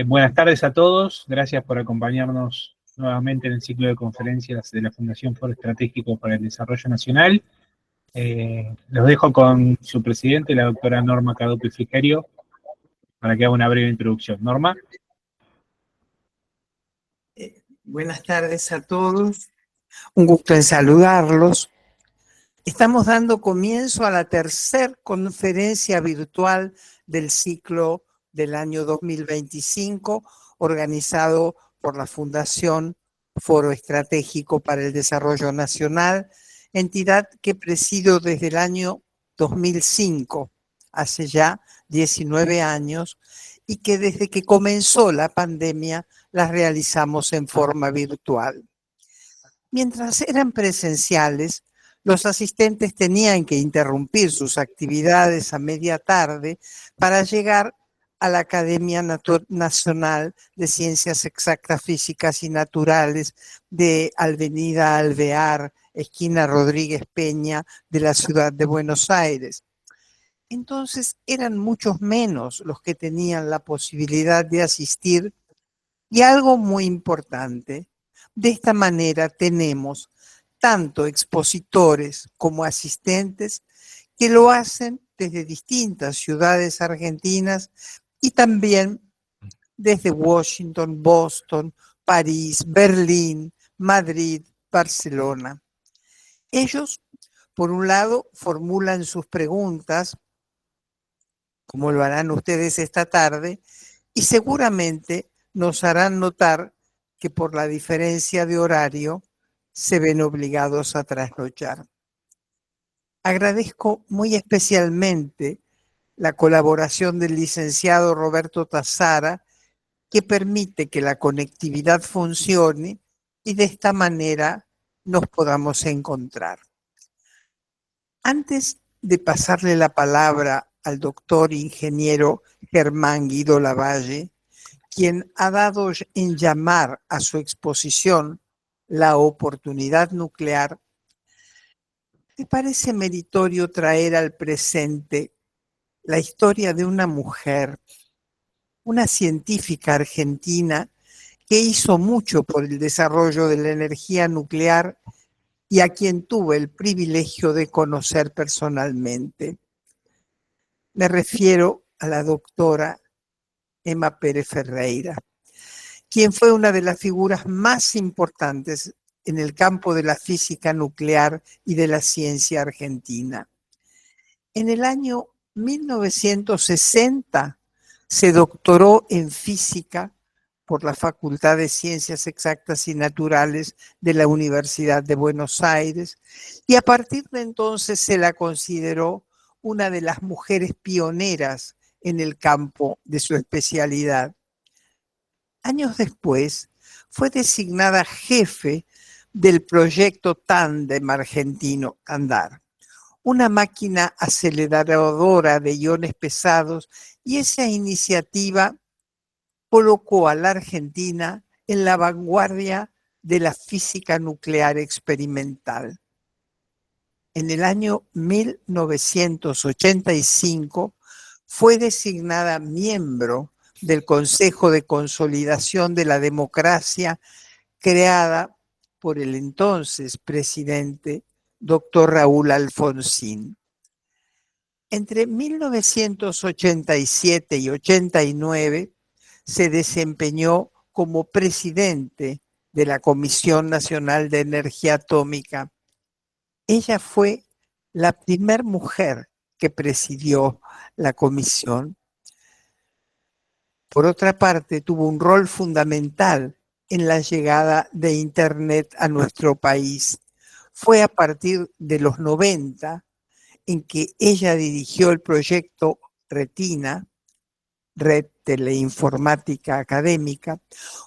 Buenas tardes a todos, gracias por acompañarnos nuevamente en el ciclo de conferencias de la Fundación Foro Estratégico para el Desarrollo Nacional. Los dejo con su presidente, la doctora Norma Cadope Frigerio, para que haga una breve introducción. Norma. Buenas tardes a todos, un gusto en saludarlos. Estamos dando comienzo a la tercera conferencia virtual del ciclo del año 2025, organizado por la Fundación Foro Estratégico para el Desarrollo Nacional, entidad que presido desde el año 2005, hace ya 19 años, y que desde que comenzó la pandemia las realizamos en forma virtual. Mientras eran presenciales, los asistentes tenían que interrumpir sus actividades a media tarde para llegar a la Academia Nacional de Ciencias Exactas, Físicas y Naturales de Avenida Alvear, esquina Rodríguez Peña, de la ciudad de Buenos Aires. Entonces eran muchos menos los que tenían la posibilidad de asistir, y algo muy importante, de esta manera tenemos tanto expositores como asistentes que lo hacen desde distintas ciudades argentinas y también desde Washington, Boston, París, Berlín, Madrid, Barcelona. Ellos, por un lado, formulan sus preguntas, como lo harán ustedes esta tarde, y seguramente nos harán notar que por la diferencia de horario se ven obligados a trasnochar. Agradezco muy especialmente la colaboración del licenciado Roberto Tazara, que permite que la conectividad funcione y de esta manera nos podamos encontrar. Antes de pasarle la palabra al doctor ingeniero Germán Guido Lavalle, quien ha dado en llamar a su exposición la oportunidad nuclear, me parece meritorio traer al presente la historia de una mujer, una científica argentina que hizo mucho por el desarrollo de la energía nuclear y a quien tuve el privilegio de conocer personalmente. Me refiero a la doctora Emma Pérez Ferreira, quien fue una de las figuras más importantes en el campo de la física nuclear y de la ciencia argentina. En el año 1960 se doctoró en física por la Facultad de Ciencias Exactas y Naturales de la Universidad de Buenos Aires, y a partir de entonces se la consideró una de las mujeres pioneras en el campo de su especialidad. Años después fue designada jefe del proyecto Tándem argentino, TANDAR, una máquina aceleradora de iones pesados, y esa iniciativa colocó a la Argentina en la vanguardia de la física nuclear experimental. En el año 1985 fue designada miembro del Consejo de Consolidación de la Democracia, creada por el entonces presidente doctor Raúl Alfonsín. Entre 1987 y 89 se desempeñó como presidente de la Comisión Nacional de Energía Atómica. Ella fue la primera mujer que presidió la comisión. Por otra parte, tuvo un rol fundamental en la llegada de Internet a nuestro país. Fue a partir de los 90 en que ella dirigió el proyecto RETINA, Red Teleinformática Académica,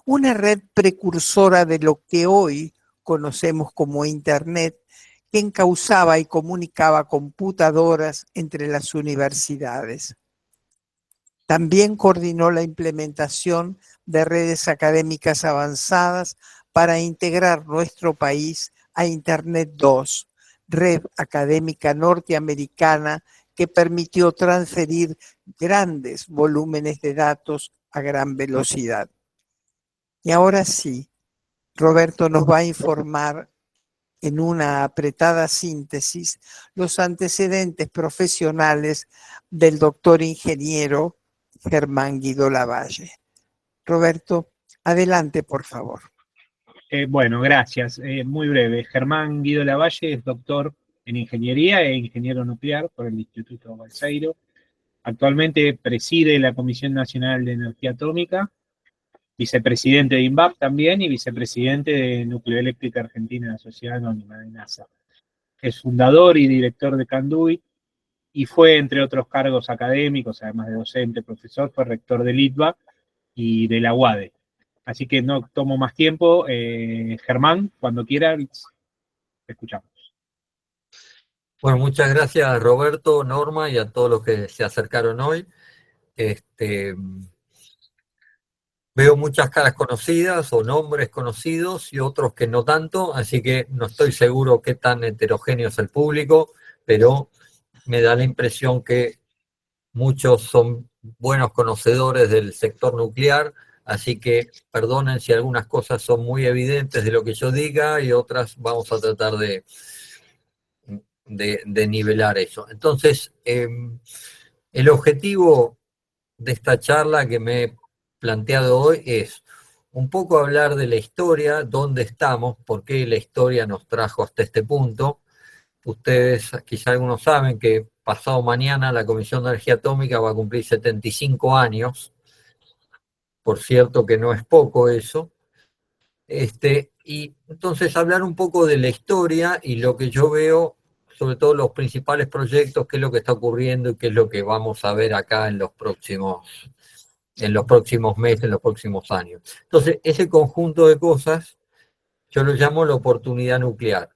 una red precursora de lo que hoy conocemos como Internet, que encauzaba y comunicaba computadoras entre las universidades. También coordinó la implementación de redes académicas avanzadas para integrar nuestro país a Internet 2, red académica norteamericana que permitió transferir grandes volúmenes de datos a gran velocidad. Y ahora sí, Roberto nos va a informar en una apretada síntesis los antecedentes profesionales del doctor ingeniero Germán Guido Lavalle. Roberto, adelante, por favor. Bueno, gracias. Muy breve. Germán Guido Lavalle es doctor en Ingeniería e ingeniero nuclear por el Instituto Balseiro. Actualmente preside la Comisión Nacional de Energía Atómica, vicepresidente de INVAP también y vicepresidente de Nucleoeléctrica Argentina, la Sociedad Anónima de NASA. Es fundador y director de Canduy y fue, entre otros cargos académicos, además de docente, profesor, fue rector del ITBA y de la UADE. Así que no tomo más tiempo. Germán, cuando quieras, te escuchamos. Bueno, muchas gracias Roberto, Norma y a todos los que se acercaron hoy. Veo muchas caras conocidas o nombres conocidos y otros que no tanto, así que no estoy seguro qué tan heterogéneo es el público, pero me da la impresión que muchos son buenos conocedores del sector nuclear, así que perdonen si algunas cosas son muy evidentes de lo que yo diga y otras vamos a tratar de nivelar eso. Entonces, el objetivo de esta charla que me he planteado hoy es un poco hablar de la historia, dónde estamos, por qué la historia nos trajo hasta este punto. Ustedes quizá algunos saben que pasado mañana la Comisión de Energía Atómica va a cumplir 75 años. Por cierto que no es poco eso. Y entonces hablar un poco de la historia y lo que yo veo, sobre todo los principales proyectos, qué es lo que está ocurriendo y qué es lo que vamos a ver acá en los próximos meses, en los próximos años. Entonces, ese conjunto de cosas yo lo llamo la oportunidad nuclear.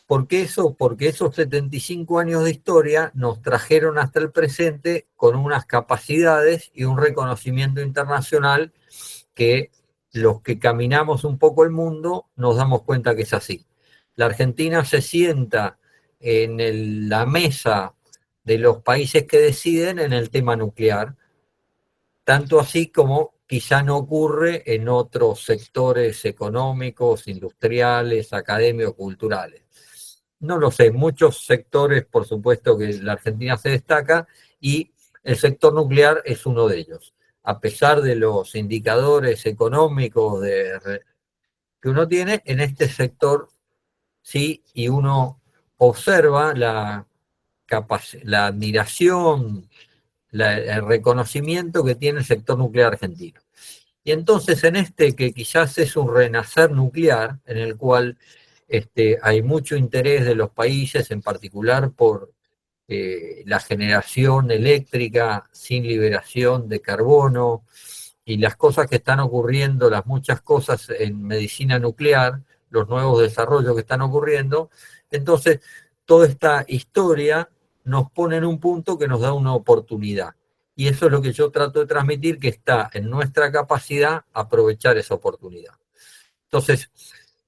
¿Por qué eso? Porque esos 75 años de historia nos trajeron hasta el presente con unas capacidades y un reconocimiento internacional que los que caminamos un poco el mundo nos damos cuenta que es así. La Argentina se sienta en la mesa de los países que deciden en el tema nuclear, tanto así como quizá no ocurre en otros sectores económicos, industriales, académicos, culturales. No lo sé, muchos sectores, por supuesto que la Argentina se destaca y el sector nuclear es uno de ellos. A pesar de los indicadores económicos que uno tiene, en este sector sí, y uno observa la admiración, el reconocimiento que tiene el sector nuclear argentino. Y entonces en que quizás es un renacer nuclear, en el cual hay mucho interés de los países, en particular por la generación eléctrica sin liberación de carbono y las cosas que están ocurriendo, las muchas cosas en medicina nuclear, los nuevos desarrollos que están ocurriendo. Entonces, toda esta historia nos pone en un punto que nos da una oportunidad. Y eso es lo que yo trato de transmitir, que está en nuestra capacidad aprovechar esa oportunidad. Entonces,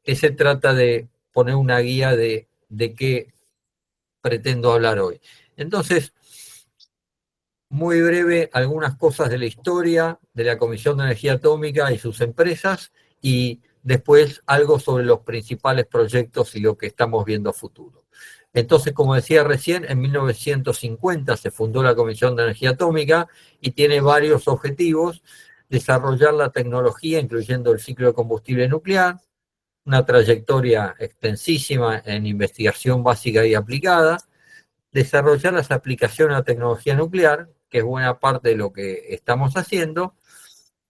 ¿qué se trata de poner una guía de qué pretendo hablar hoy? Entonces, muy breve, algunas cosas de la historia de la Comisión de Energía Atómica y sus empresas, y después algo sobre los principales proyectos y lo que estamos viendo a futuro. Entonces, como decía recién, en 1950 se fundó la Comisión de Energía Atómica y tiene varios objetivos: desarrollar la tecnología, incluyendo el ciclo de combustible nuclear, una trayectoria extensísima en investigación básica y aplicada, desarrollar las aplicaciones a tecnología nuclear, que es buena parte de lo que estamos haciendo,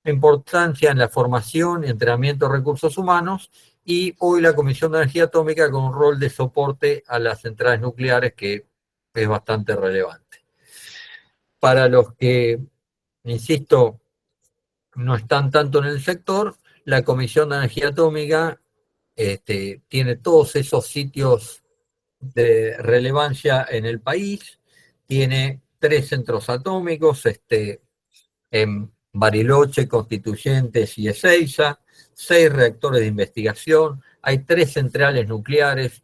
importancia en la formación y entrenamiento de recursos humanos, y hoy la Comisión de Energía Atómica con un rol de soporte a las centrales nucleares que es bastante relevante. Para los que, insisto, no están tanto en el sector, la Comisión de Energía Atómica tiene todos esos sitios de relevancia en el país, tiene 3 centros atómicos, en Bariloche, Constituyentes y Ezeiza, 6 reactores de investigación, hay 3 centrales nucleares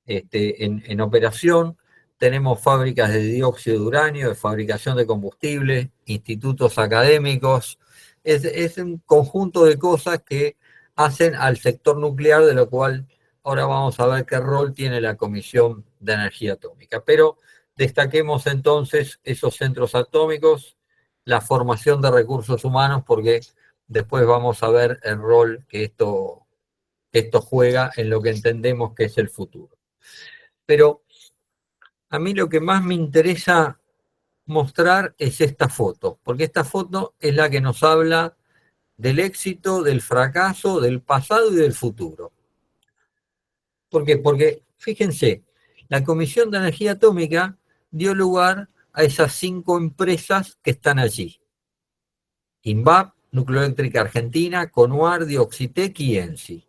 en operación, tenemos fábricas de dióxido de uranio, de fabricación de combustible, institutos académicos, es un conjunto de cosas que hacen al sector nuclear, de lo cual ahora vamos a ver qué rol tiene la Comisión de Energía Atómica. Pero destaquemos entonces esos centros atómicos, la formación de recursos humanos, porque después vamos a ver el rol que esto juega en lo que entendemos que es el futuro. Pero a mí lo que más me interesa mostrar es esta foto, porque esta foto es la que nos habla del éxito, del fracaso, del pasado y del futuro. ¿Por qué? Porque, fíjense, la Comisión de Energía Atómica dio lugar a esas 5 empresas que están allí. INVAP, Nucleoeléctrica Argentina, CONUAR, Dioxitec y ENSI.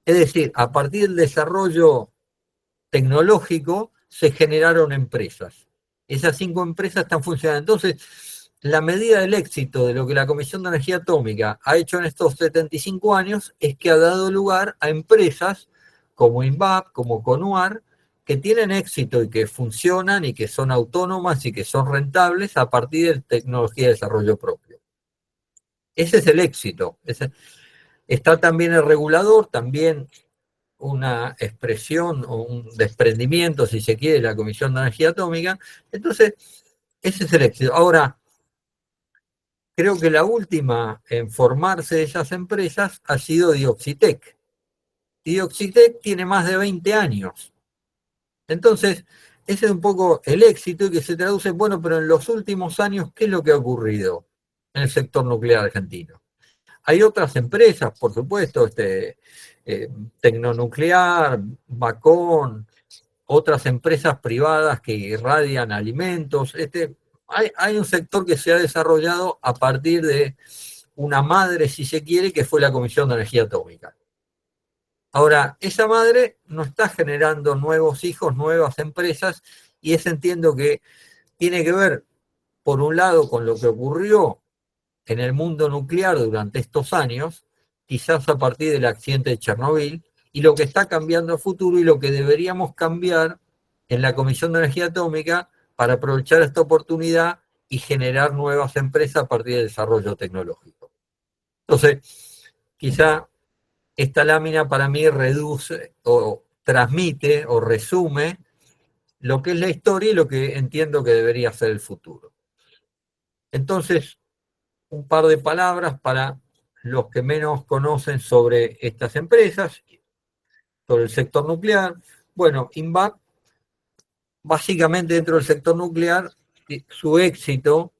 Es decir, a partir del desarrollo tecnológico se generaron empresas. Esas 5 empresas están funcionando. Entonces, la medida del éxito de lo que la Comisión de Energía Atómica ha hecho en estos 75 años es que ha dado lugar a empresas como INVAP, como CONUAR, que tienen éxito y que funcionan y que son autónomas y que son rentables a partir de tecnología de desarrollo propio. Ese es el éxito. Está también el regulador, también una expresión o un desprendimiento, si se quiere, de la Comisión de Energía Atómica. Entonces, ese es el éxito. Ahora, creo que la última en formarse de esas empresas ha sido Dioxitec. Y Dioxitec tiene más de 20 años. Entonces, ese es un poco el éxito y que se traduce, bueno, pero en los últimos años, ¿qué es lo que ha ocurrido en el sector nuclear argentino? Hay otras empresas, por supuesto, Tecnonuclear, Bacón, otras empresas privadas que irradian alimentos. Hay un sector que se ha desarrollado a partir de una madre, si se quiere, que fue la Comisión de Energía Atómica. Ahora, esa madre no está generando nuevos hijos, nuevas empresas, y eso entiendo que tiene que ver, por un lado, con lo que ocurrió en el mundo nuclear durante estos años, quizás a partir del accidente de Chernobyl, y lo que está cambiando a futuro y lo que deberíamos cambiar en la Comisión de Energía Atómica para aprovechar esta oportunidad y generar nuevas empresas a partir del desarrollo tecnológico. Entonces, quizá esta lámina para mí reduce o transmite o resume lo que es la historia y lo que entiendo que debería ser el futuro. Entonces, un par de palabras para los que menos conocen sobre estas empresas, sobre el sector nuclear. Bueno, INVAP, básicamente dentro del sector nuclear, su éxito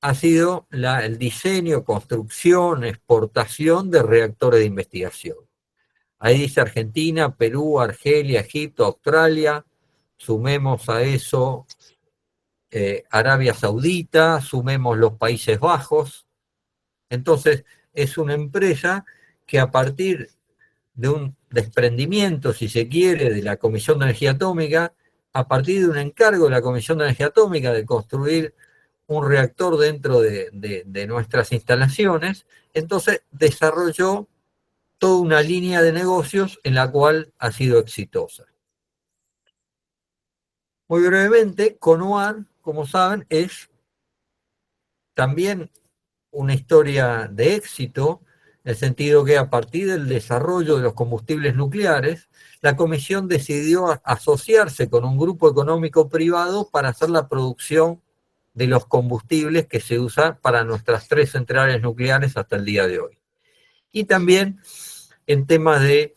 ha sido el diseño, construcción, exportación de reactores de investigación. Ahí dice Argentina, Perú, Argelia, Egipto, Australia, sumemos a eso Arabia Saudita, sumemos los Países Bajos. Entonces, es una empresa que a partir de un desprendimiento, si se quiere, de la Comisión de Energía Atómica, a partir de un encargo de la Comisión de Energía Atómica de construir un reactor dentro de nuestras instalaciones, entonces desarrolló toda una línea de negocios en la cual ha sido exitosa. Muy brevemente, CONUAR, como saben, es también una historia de éxito, en el sentido que a partir del desarrollo de los combustibles nucleares, la Comisión decidió asociarse con un grupo económico privado para hacer la producción de los combustibles que se usan para nuestras 3 centrales nucleares hasta el día de hoy. Y también en temas de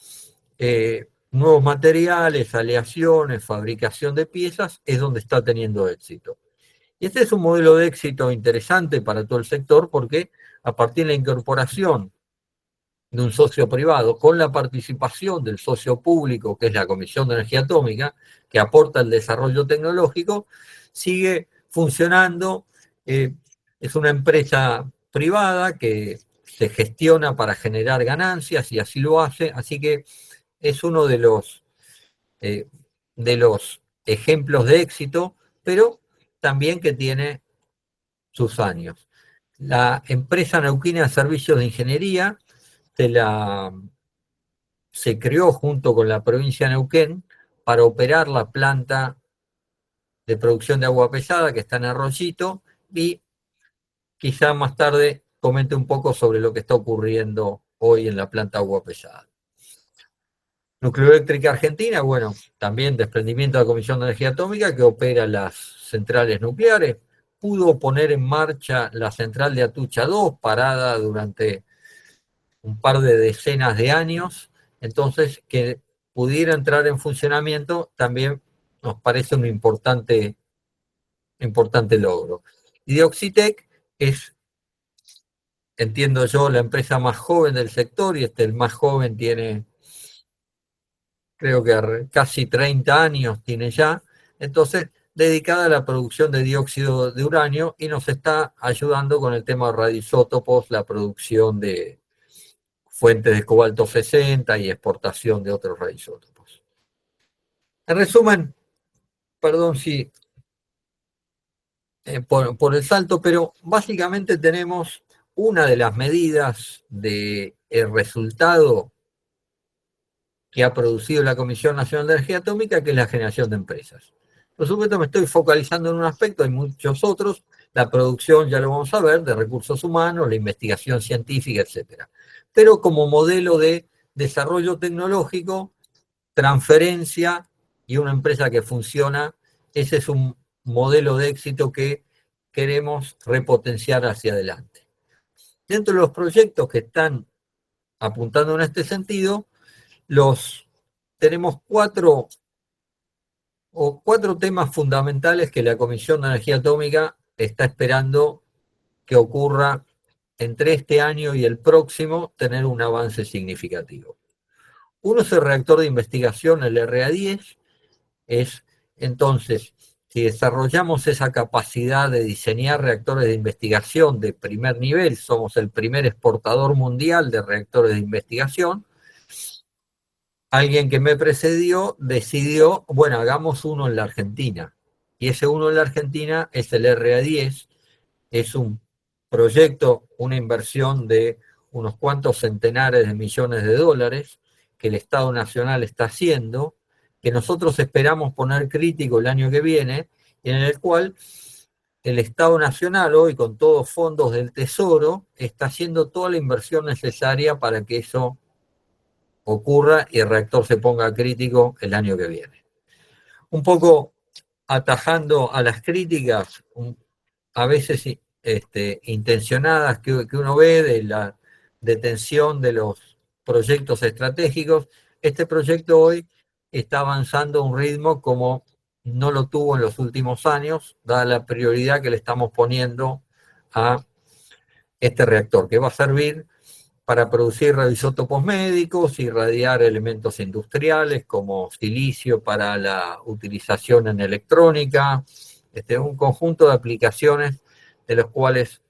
nuevos materiales, aleaciones, fabricación de piezas, es donde está teniendo éxito. Y este es un modelo de éxito interesante para todo el sector porque a partir de la incorporación de un socio privado con la participación del socio público, que es la Comisión de Energía Atómica, que aporta el desarrollo tecnológico, sigue funcionando. Es una empresa privada que se gestiona para generar ganancias y así lo hace, así que es uno de los ejemplos de éxito, pero también que tiene sus años. La empresa neuquina de servicios de ingeniería se creó junto con la provincia de Neuquén para operar la planta de producción de agua pesada que está en Arroyito, y quizá más tarde comente un poco sobre lo que está ocurriendo hoy en la planta agua pesada. Nucleoeléctrica Argentina, bueno, también desprendimiento de la Comisión de Energía Atómica que opera las centrales nucleares, pudo poner en marcha la central de Atucha 2, parada durante un par de decenas de años, entonces que pudiera entrar en funcionamiento también nos parece un importante logro. Y Dioxitec es, entiendo yo, la empresa más joven del sector, y el más joven tiene, creo que casi 30 años tiene ya, entonces dedicada a la producción de dióxido de uranio, y nos está ayudando con el tema de radioisótopos, la producción de fuentes de cobalto 60 y exportación de otros radioisótopos. En resumen, perdón si por el salto, pero básicamente tenemos una de las medidas del resultado que ha producido la Comisión Nacional de Energía Atómica, que es la generación de empresas. Por supuesto, me estoy focalizando en un aspecto, hay muchos otros, la producción, ya lo vamos a ver, de recursos humanos, la investigación científica, etc. Pero como modelo de desarrollo tecnológico, transferencia y una empresa que funciona, ese es un modelo de éxito que queremos repotenciar hacia adelante. Dentro de los proyectos que están apuntando en este sentido, tenemos cuatro temas fundamentales que la Comisión de Energía Atómica está esperando que ocurra entre este año y el próximo, tener un avance significativo. Uno es el reactor de investigación, el RA10, es entonces, si desarrollamos esa capacidad de diseñar reactores de investigación de primer nivel, somos el primer exportador mundial de reactores de investigación. Alguien que me precedió decidió, bueno, hagamos uno en la Argentina. Y ese uno en la Argentina es el RA10, es un proyecto, una inversión de unos cuantos centenares de millones de dólares que el Estado Nacional está haciendo, que nosotros esperamos poner crítico el año que viene, y en el cual el Estado Nacional hoy, con todos fondos del Tesoro, está haciendo toda la inversión necesaria para que eso ocurra y el reactor se ponga crítico el año que viene. Un poco atajando a las críticas, a veces intencionadas, que uno ve de la detención de los proyectos estratégicos, este proyecto hoy está avanzando a un ritmo como no lo tuvo en los últimos años, dada la prioridad que le estamos poniendo a este reactor, que va a servir para producir radioisótopos médicos, irradiar elementos industriales como silicio para la utilización en electrónica, un conjunto de aplicaciones de los cuales,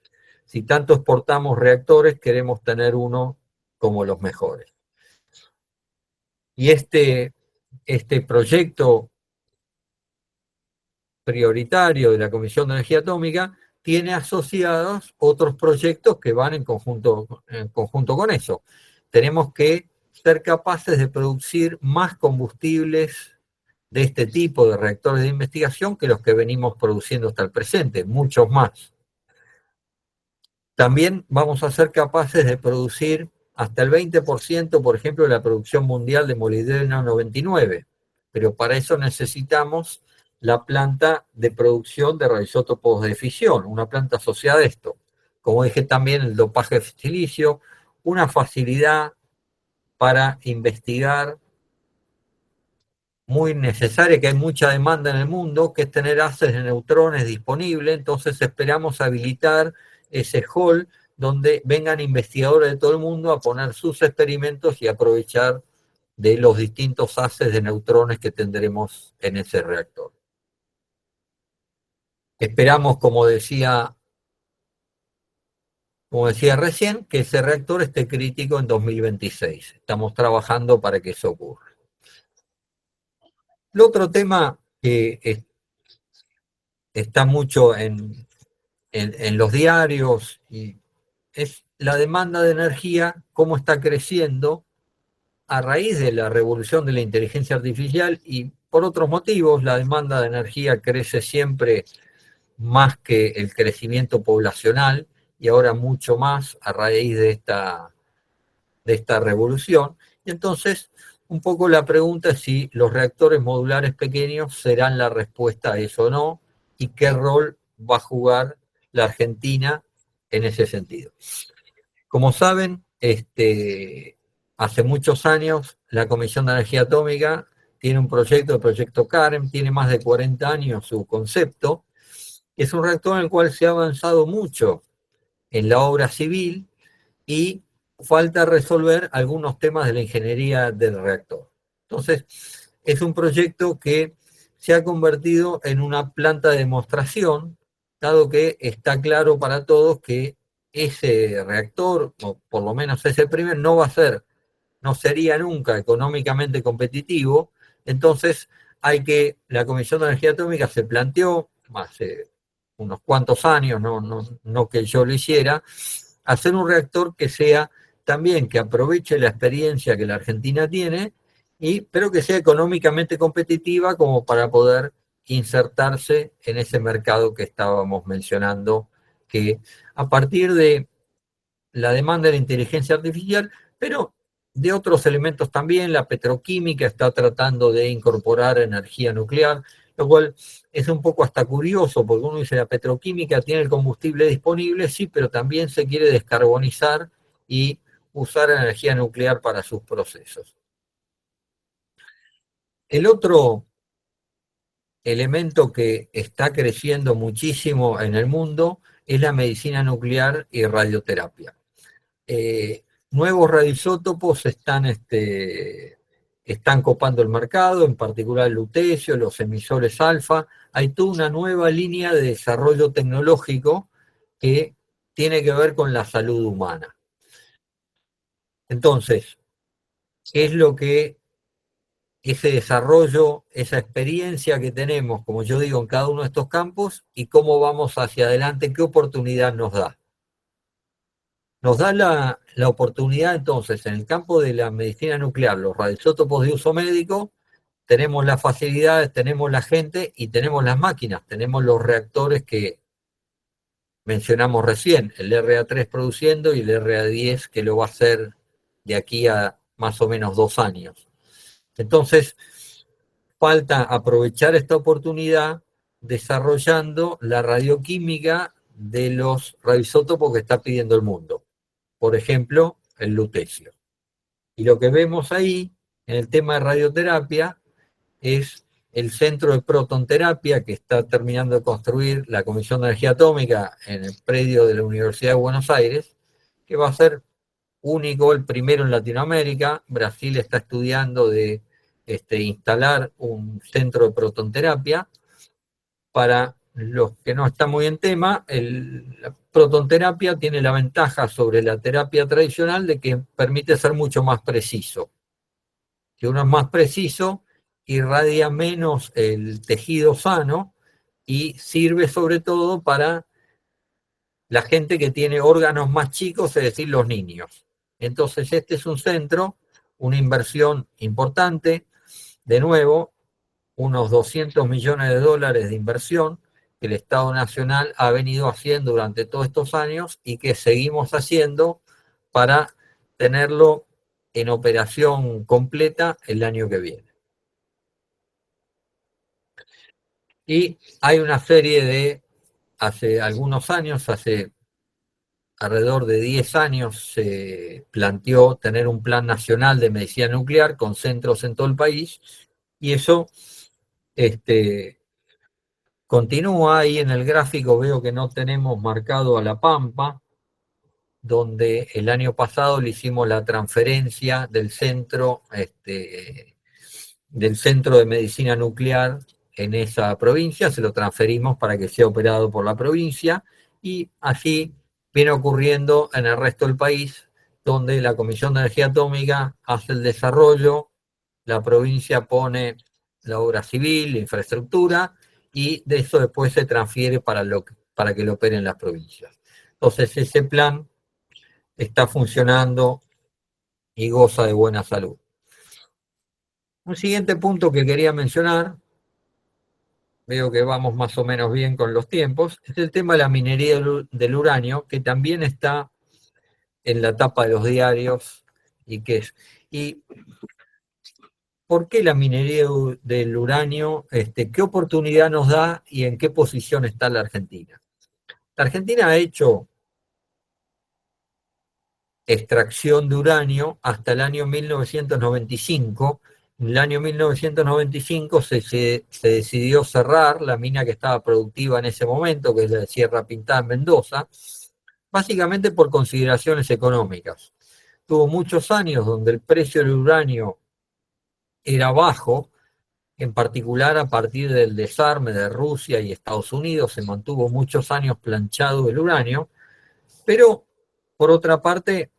si tanto exportamos reactores, queremos tener uno como los mejores. Y este proyecto prioritario de la Comisión de Energía Atómica tiene asociados otros proyectos que van en conjunto con eso. Tenemos que ser capaces de producir más combustibles de este tipo de reactores de investigación que los que venimos produciendo hasta el presente, muchos más. También vamos a ser capaces de producir hasta el 20%, por ejemplo, de la producción mundial de molibdeno 99, pero para eso necesitamos la planta de producción de radioisótopos de fisión, una planta asociada a esto. Como dije también, el dopaje de silicio, una facilidad para investigar muy necesaria, que hay mucha demanda en el mundo, que es tener haces de neutrones disponibles. Entonces esperamos habilitar ese hall donde vengan investigadores de todo el mundo a poner sus experimentos y aprovechar de los distintos haces de neutrones que tendremos en ese reactor. Esperamos, como decía recién, que ese reactor esté crítico en 2026. Estamos trabajando para que eso ocurra. El otro tema que está mucho en los diarios y es la demanda de energía, cómo está creciendo a raíz de la revolución de la inteligencia artificial y por otros motivos. La demanda de energía crece siempre más que el crecimiento poblacional, y ahora mucho más a raíz de esta revolución. Y entonces, un poco la pregunta es si los reactores modulares pequeños serán la respuesta a eso o no, y qué rol va a jugar la Argentina en ese sentido. Como saben, hace muchos años la Comisión de Energía Atómica tiene un proyecto, el proyecto CAREM, tiene más de 40 años su concepto. Es un reactor en el cual se ha avanzado mucho en la obra civil y falta resolver algunos temas de la ingeniería del reactor. Entonces, es un proyecto que se ha convertido en una planta de demostración, dado que está claro para todos que ese reactor, o por lo menos ese primer, no sería nunca económicamente competitivo. Entonces, la Comisión de Energía Atómica se planteó, hace unos cuantos años, no que yo lo hiciera, hacer un reactor que sea también, que aproveche la experiencia que la Argentina tiene, pero que sea económicamente competitiva como para poder insertarse en ese mercado que estábamos mencionando, que a partir de la demanda de la inteligencia artificial, pero de otros elementos también. La petroquímica está tratando de incorporar energía nuclear, lo cual es un poco hasta curioso, porque uno dice la petroquímica tiene el combustible disponible, sí, pero también se quiere descarbonizar y usar energía nuclear para sus procesos. El otro elemento que está creciendo muchísimo en el mundo es la medicina nuclear y radioterapia. Nuevos radioisótopos están copando el mercado, en particular el lutecio, los emisores alfa. Hay toda una nueva línea de desarrollo tecnológico que tiene que ver con la salud humana. Entonces, ¿qué es lo que ese desarrollo, esa experiencia que tenemos, como yo digo, en cada uno de estos campos, y cómo vamos hacia adelante, qué oportunidad nos da? Nos da la oportunidad entonces, en el campo de la medicina nuclear, los radioisótopos de uso médico, tenemos las facilidades, tenemos la gente y tenemos las máquinas, tenemos los reactores que mencionamos recién, el RA3 produciendo y el RA10 que lo va a hacer de aquí a más o menos 2 años. Entonces, falta aprovechar esta oportunidad desarrollando la radioquímica de los radioisótopos que está pidiendo el mundo. Por ejemplo, el lutecio. Y lo que vemos ahí, en el tema de radioterapia, es el centro de protonterapia que está terminando de construir la Comisión de Energía Atómica en el predio de la Universidad de Buenos Aires, que va a ser único, el primero en Latinoamérica. Brasil está estudiando de instalar un centro de protonterapia. Para los que no están muy en tema, la protonterapia tiene la ventaja sobre la terapia tradicional de que permite ser mucho más preciso. Si uno es más preciso, irradia menos el tejido sano y sirve sobre todo para la gente que tiene órganos más chicos, es decir, los niños. Entonces, este es un centro, una inversión importante, de nuevo, unos 200 millones de dólares de inversión que el Estado Nacional ha venido haciendo durante todos estos años y que seguimos haciendo para tenerlo en operación completa el año que viene. Y hay una serie hace algunos años, hace alrededor de 10 años, se planteó tener un plan nacional de medicina nuclear con centros en todo el país, y eso continúa. Ahí en el gráfico veo que no tenemos marcado a La Pampa, donde el año pasado le hicimos la transferencia del centro de medicina nuclear en esa provincia, se lo transferimos para que sea operado por la provincia, y así viene ocurriendo en el resto del país, donde la Comisión de Energía Atómica hace el desarrollo, la provincia pone la obra civil, la infraestructura, y de eso después se transfiere para que lo operen las provincias. Entonces ese plan está funcionando y goza de buena salud. Un siguiente punto que quería mencionar, veo que vamos más o menos bien con los tiempos, es el tema de la minería del uranio, que también está en la tapa de los diarios. ¿Y por qué la minería del uranio? ¿Qué oportunidad nos da y en qué posición está la Argentina? La Argentina ha hecho extracción de uranio hasta el año 1995. En el año 1995 se decidió cerrar la mina que estaba productiva en ese momento, que es la de Sierra Pintada en Mendoza, básicamente por consideraciones económicas. Tuvo muchos años donde el precio del uranio era bajo, en particular a partir del desarme de Rusia y Estados Unidos, se mantuvo muchos años planchado el uranio, pero por otra parte,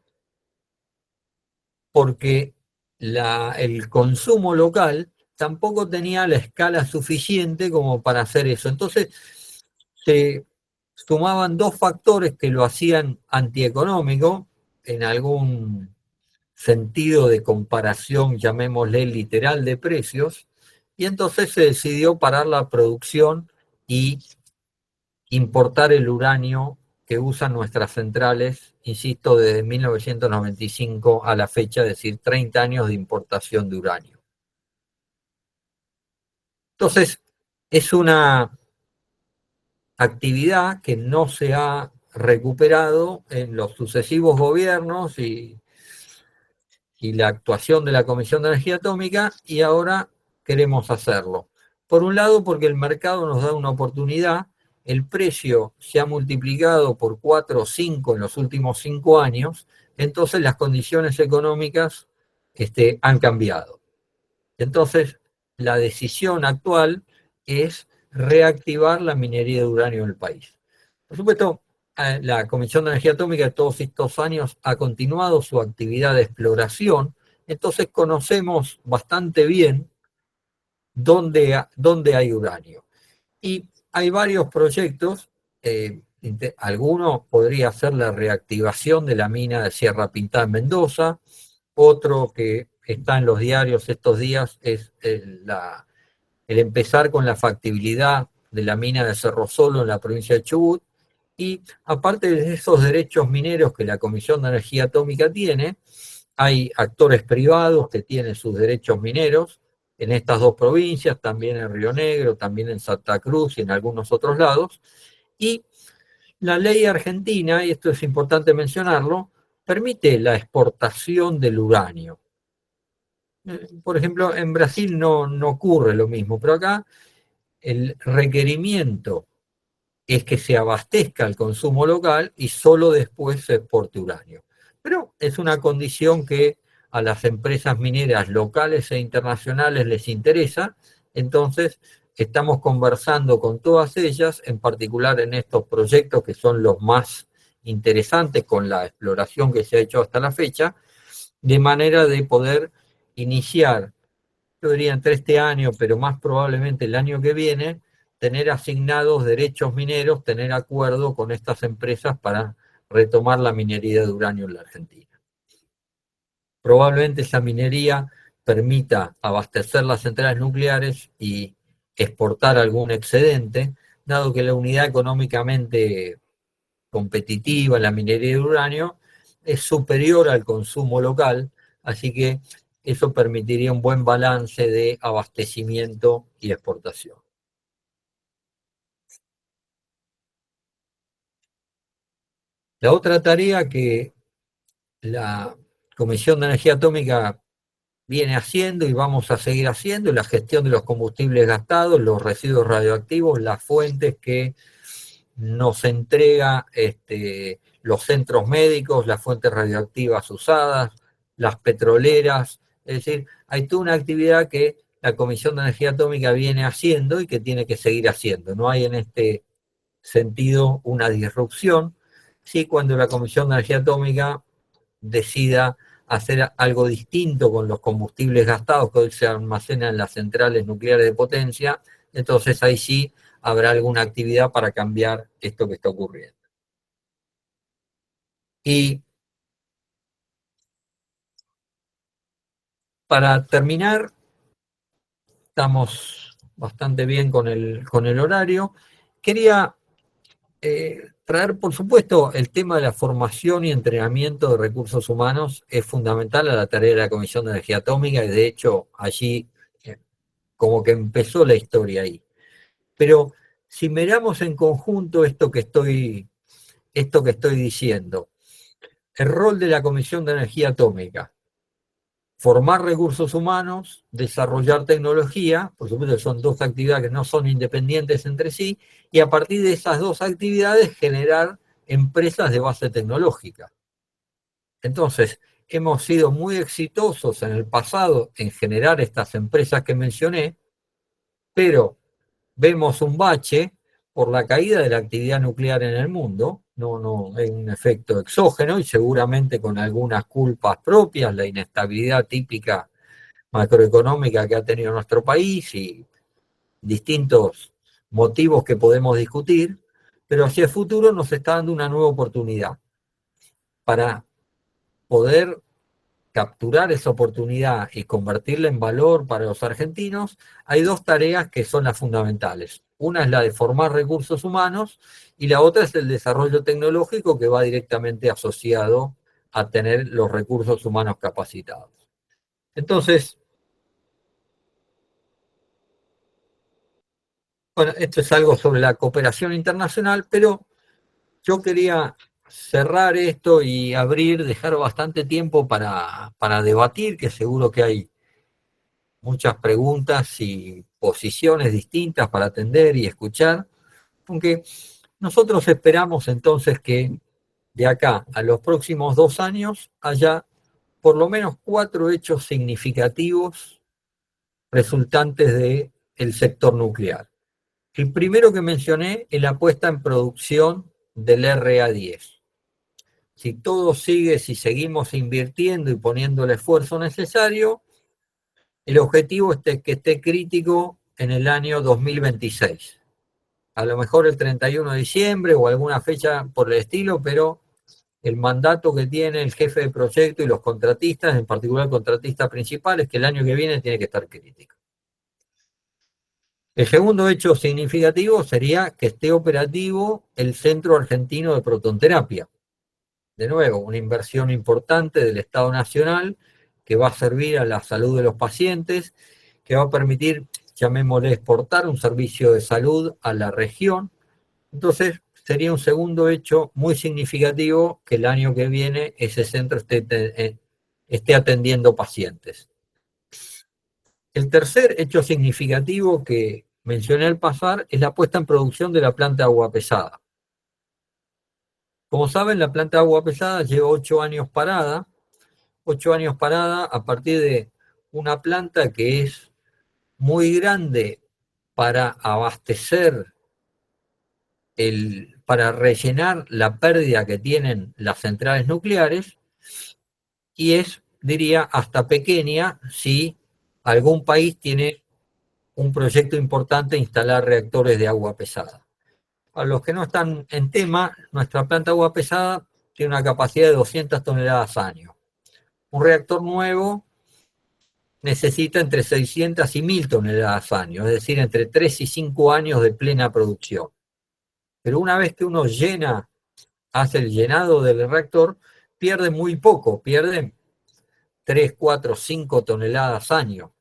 porque el consumo local tampoco tenía la escala suficiente como para hacer eso. Entonces, se sumaban dos factores que lo hacían antieconómico, en algún sentido de comparación, llamémosle literal, de precios, y entonces se decidió parar la producción y importar el uranio que usan nuestras centrales, insisto, desde 1995 a la fecha, es decir, 30 años de importación de uranio. Entonces, es una actividad que no se ha recuperado en los sucesivos gobiernos y la actuación de la Comisión de Energía Atómica, y ahora queremos hacerlo. Por un lado, porque el mercado nos da una oportunidad, el precio se ha multiplicado por 4 o 5 en los últimos 5 años, entonces las condiciones económicas han cambiado. Entonces, la decisión actual es reactivar la minería de uranio en el país. Por supuesto, la Comisión de Energía Atómica de todos estos años ha continuado su actividad de exploración, entonces conocemos bastante bien dónde hay uranio. Y hay varios proyectos, alguno podría ser la reactivación de la mina de Sierra Pintada en Mendoza, otro que está en los diarios estos días es el empezar con la factibilidad de la mina de Cerro Solo en la provincia de Chubut, y aparte de esos derechos mineros que la Comisión de Energía Atómica tiene, hay actores privados que tienen sus derechos mineros en estas dos provincias, también en Río Negro, también en Santa Cruz y en algunos otros lados, y la ley argentina, y esto es importante mencionarlo, permite la exportación del uranio. Por ejemplo, en Brasil no ocurre lo mismo, pero acá el requerimiento es que se abastezca el consumo local y solo después se exporte uranio. Pero es una condición que a las empresas mineras locales e internacionales les interesa, entonces estamos conversando con todas ellas, en particular en estos proyectos que son los más interesantes con la exploración que se ha hecho hasta la fecha, de manera de poder iniciar, yo diría entre este año, pero más probablemente el año que viene, tener asignados derechos mineros, tener acuerdo con estas empresas para retomar la minería de uranio en la Argentina. Probablemente esa minería permita abastecer las centrales nucleares y exportar algún excedente, dado que la unidad económicamente competitiva, la minería de uranio, es superior al consumo local, así que eso permitiría un buen balance de abastecimiento y exportación. La otra tarea que la Comisión de Energía Atómica viene haciendo y vamos a seguir haciendo es la gestión de los combustibles gastados, los residuos radioactivos, las fuentes que nos entrega los centros médicos, las fuentes radioactivas usadas, las petroleras, es decir, hay toda una actividad que la Comisión de Energía Atómica viene haciendo y que tiene que seguir haciendo. No hay en este sentido una disrupción. Sí, cuando la Comisión de Energía Atómica decida hacer algo distinto con los combustibles gastados que hoy se almacenan en las centrales nucleares de potencia, entonces ahí sí habrá alguna actividad para cambiar esto que está ocurriendo. Y para terminar, estamos bastante bien con el horario. Quería traer, por supuesto, el tema de la formación y entrenamiento de recursos humanos es fundamental a la tarea de la Comisión de Energía Atómica, y de hecho allí como que empezó la historia ahí. Pero si miramos en conjunto esto que estoy diciendo, el rol de la Comisión de Energía Atómica, formar recursos humanos, desarrollar tecnología, por supuesto son dos actividades que no son independientes entre sí, y a partir de esas dos actividades generar empresas de base tecnológica. Entonces, hemos sido muy exitosos en el pasado en generar estas empresas que mencioné, pero vemos un bache por la caída de la actividad nuclear en el mundo. No, es un efecto exógeno y seguramente con algunas culpas propias, la inestabilidad típica macroeconómica que ha tenido nuestro país y distintos motivos que podemos discutir, pero hacia el futuro nos está dando una nueva oportunidad para poder capturar esa oportunidad y convertirla en valor para los argentinos. Hay dos tareas que son las fundamentales. Una es la de formar recursos humanos y la otra es el desarrollo tecnológico, que va directamente asociado a tener los recursos humanos capacitados. Entonces, bueno, esto es algo sobre la cooperación internacional, pero yo quería cerrar esto y dejar bastante tiempo para debatir, que seguro que hay muchas preguntas y posiciones distintas para atender y escuchar, aunque nosotros esperamos entonces que de acá a los próximos 2 años haya por lo menos 4 hechos significativos resultantes del sector nuclear. El primero que mencioné es la puesta en producción del RA10. Si todo sigue, si seguimos invirtiendo y poniendo el esfuerzo necesario, el objetivo es que esté crítico en el año 2026. A lo mejor el 31 de diciembre o alguna fecha por el estilo, pero el mandato que tiene el jefe de proyecto y los contratistas, en particular el contratista principal, es que el año que viene tiene que estar crítico. El segundo hecho significativo sería que esté operativo el Centro Argentino de Protonterapia. De nuevo, una inversión importante del Estado Nacional que va a servir a la salud de los pacientes, que va a permitir, llamémosle, exportar un servicio de salud a la región. Entonces, sería un segundo hecho muy significativo que el año que viene ese centro esté atendiendo pacientes. El tercer hecho significativo que mencioné al pasar es la puesta en producción de la planta de agua pesada. Como saben, la planta de agua pesada lleva 8 años parada. 8 años parada a partir de una planta que es muy grande para abastecer, para rellenar la pérdida que tienen las centrales nucleares, y es, diría, hasta pequeña si algún país tiene un proyecto importante de instalar reactores de agua pesada. Para los que no están en tema, nuestra planta de agua pesada tiene una capacidad de 200 toneladas año. Un reactor nuevo necesita entre 600 y 1000 toneladas año, es decir, entre 3 y 5 años de plena producción. Pero una vez que uno hace el llenado del reactor, pierde muy poco, pierde 3, 4, 5 toneladas año.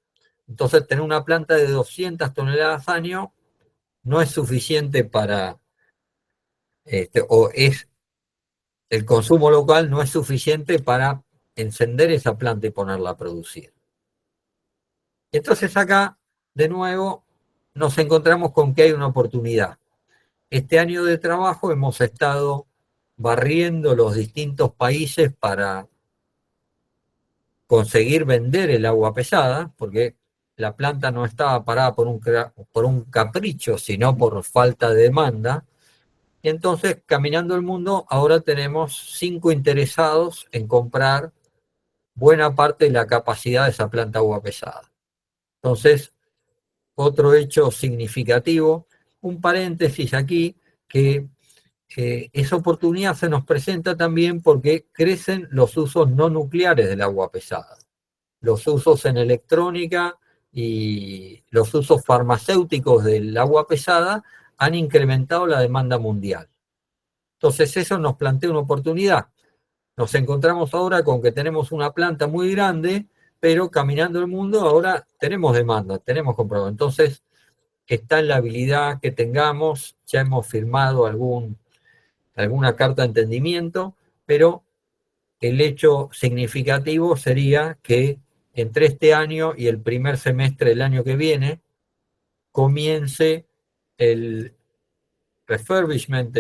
Entonces, tener una planta de 200 toneladas año no es suficiente el consumo local no es suficiente para encender esa planta y ponerla a producir. Entonces acá, de nuevo, nos encontramos con que hay una oportunidad. Este año de trabajo hemos estado barriendo los distintos países para conseguir vender el agua pesada, porque la planta no estaba parada por un capricho, sino por falta de demanda. Y entonces, caminando el mundo, ahora tenemos 5 interesados en comprar buena parte de la capacidad de esa planta de agua pesada. Entonces, otro hecho significativo, un paréntesis aquí, que esa oportunidad se nos presenta también porque crecen los usos no nucleares del agua pesada. Los usos en electrónica, y los usos farmacéuticos del agua pesada han incrementado la demanda mundial. Entonces eso nos plantea una oportunidad. Nos encontramos ahora con que tenemos una planta muy grande, pero caminando el mundo ahora tenemos demanda, tenemos comprador. Entonces está en la habilidad que tengamos, ya hemos firmado alguna carta de entendimiento, pero el hecho significativo sería que entre este año y el primer semestre del año que viene comience el refurbishment,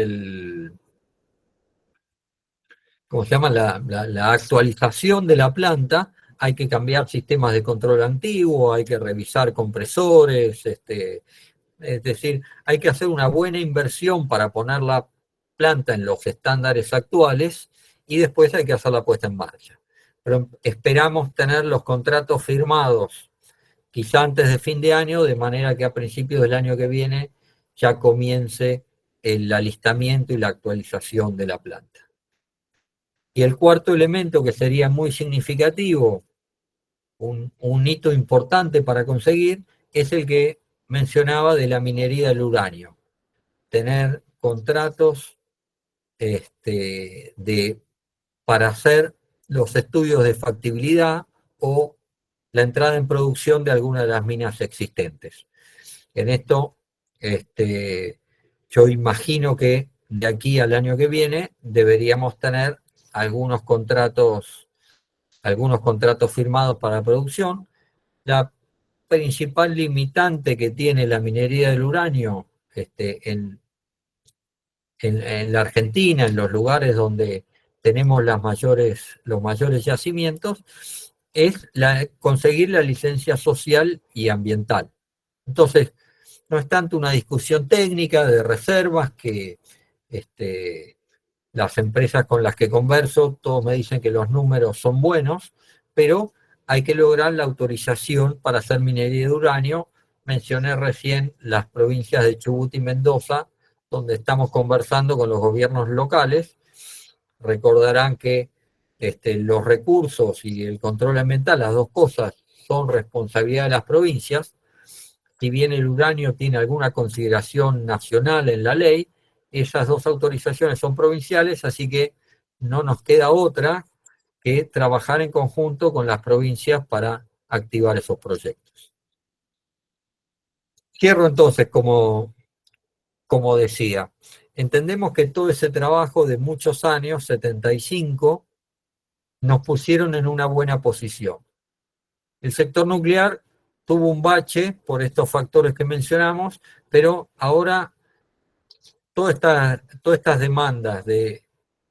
¿cómo se llama? La actualización de la planta. Hay que cambiar sistemas de control antiguo, hay que revisar compresores, es decir, hay que hacer una buena inversión para poner la planta en los estándares actuales y después hay que hacer la puesta en marcha. Pero esperamos tener los contratos firmados quizá antes de fin de año, de manera que a principios del año que viene ya comience el alistamiento y la actualización de la planta. Y el cuarto elemento que sería muy significativo, un hito importante para conseguir, es el que mencionaba de la minería del uranio. Tener contratos para hacer los estudios de factibilidad o la entrada en producción de alguna de las minas existentes. En esto, yo imagino que de aquí al año que viene deberíamos tener algunos contratos firmados para la producción. La principal limitante que tiene la minería del uranio en la Argentina, en los lugares donde tenemos los mayores yacimientos, es conseguir la licencia social y ambiental. Entonces, no es tanto una discusión técnica de reservas que las empresas con las que converso, todos me dicen que los números son buenos, pero hay que lograr la autorización para hacer minería de uranio. Mencioné recién las provincias de Chubut y Mendoza, donde estamos conversando con los gobiernos locales. Recordarán que los recursos y el control ambiental, las dos cosas, son responsabilidad de las provincias. Si bien el uranio tiene alguna consideración nacional en la ley, esas dos autorizaciones son provinciales, así que no nos queda otra que trabajar en conjunto con las provincias para activar esos proyectos. Cierro entonces, como decía, entendemos que todo ese trabajo de muchos años, 75, nos pusieron en una buena posición. El sector nuclear tuvo un bache por estos factores que mencionamos, pero ahora todas estas demandas de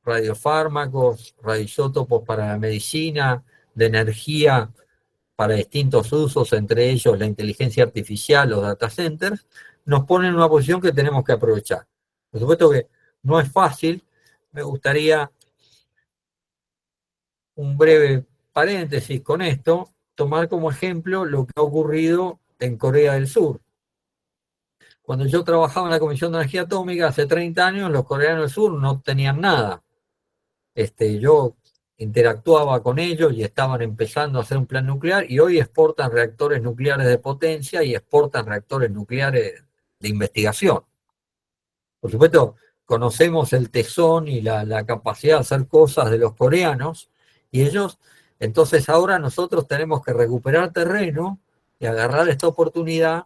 radiofármacos, radioisótopos para la medicina, de energía para distintos usos, entre ellos la inteligencia artificial, los data centers, nos ponen en una posición que tenemos que aprovechar. Por supuesto que no es fácil. Me gustaría, un breve paréntesis con esto, tomar como ejemplo lo que ha ocurrido en Corea del Sur. Cuando yo trabajaba en la Comisión de Energía Atómica hace 30 años, los coreanos del sur no tenían nada. Yo interactuaba con ellos y estaban empezando a hacer un plan nuclear y hoy exportan reactores nucleares de potencia y exportan reactores nucleares de investigación. Por supuesto, conocemos el tesón y la capacidad de hacer cosas de los coreanos y ellos, entonces ahora nosotros tenemos que recuperar terreno y agarrar esta oportunidad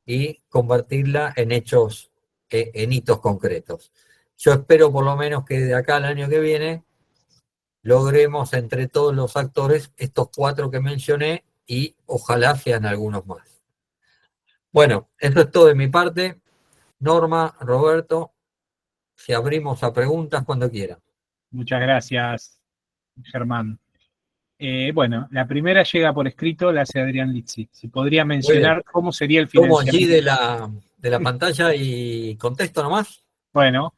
y convertirla en hechos, en hitos concretos. Yo espero por lo menos que de acá al año que viene logremos entre todos los actores estos 4 que mencioné y ojalá sean algunos más. Bueno, eso es todo de mi parte. Norma, Roberto, si abrimos a preguntas cuando quieran. Muchas gracias, Germán. Bueno, la primera llega por escrito, la hace Adrián Lizzi. Si podría mencionar cómo sería el Tomo financiamiento. allí de la pantalla y contesto nomás. Bueno,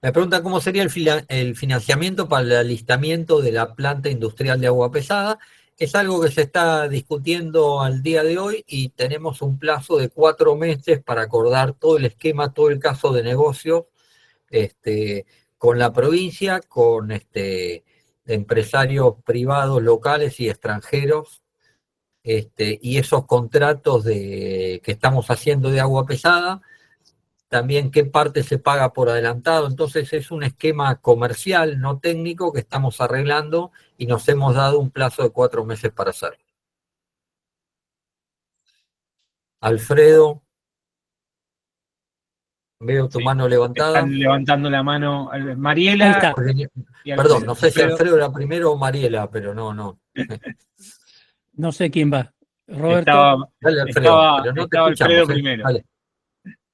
Me preguntan cómo sería el financiamiento para el alistamiento de la planta industrial de agua pesada. Es algo que se está discutiendo al día de hoy y tenemos un plazo de 4 meses para acordar todo el esquema, todo el caso de negocio con la provincia, con empresarios privados, locales y extranjeros y esos contratos que estamos haciendo de agua pesada, también qué parte se paga por adelantado. Entonces es un esquema comercial, no técnico, que estamos arreglando y nos hemos dado un plazo de 4 meses para hacerlo. Alfredo, veo tu mano levantada. Están levantando la mano Ahí Mariela está. y Alfredo. Perdón, no sé si Alfredo era primero o Mariela, pero no. No sé quién va. Roberto. Dale, Alfredo, pero no te estaba escuchamos. Alfredo primero. Dale.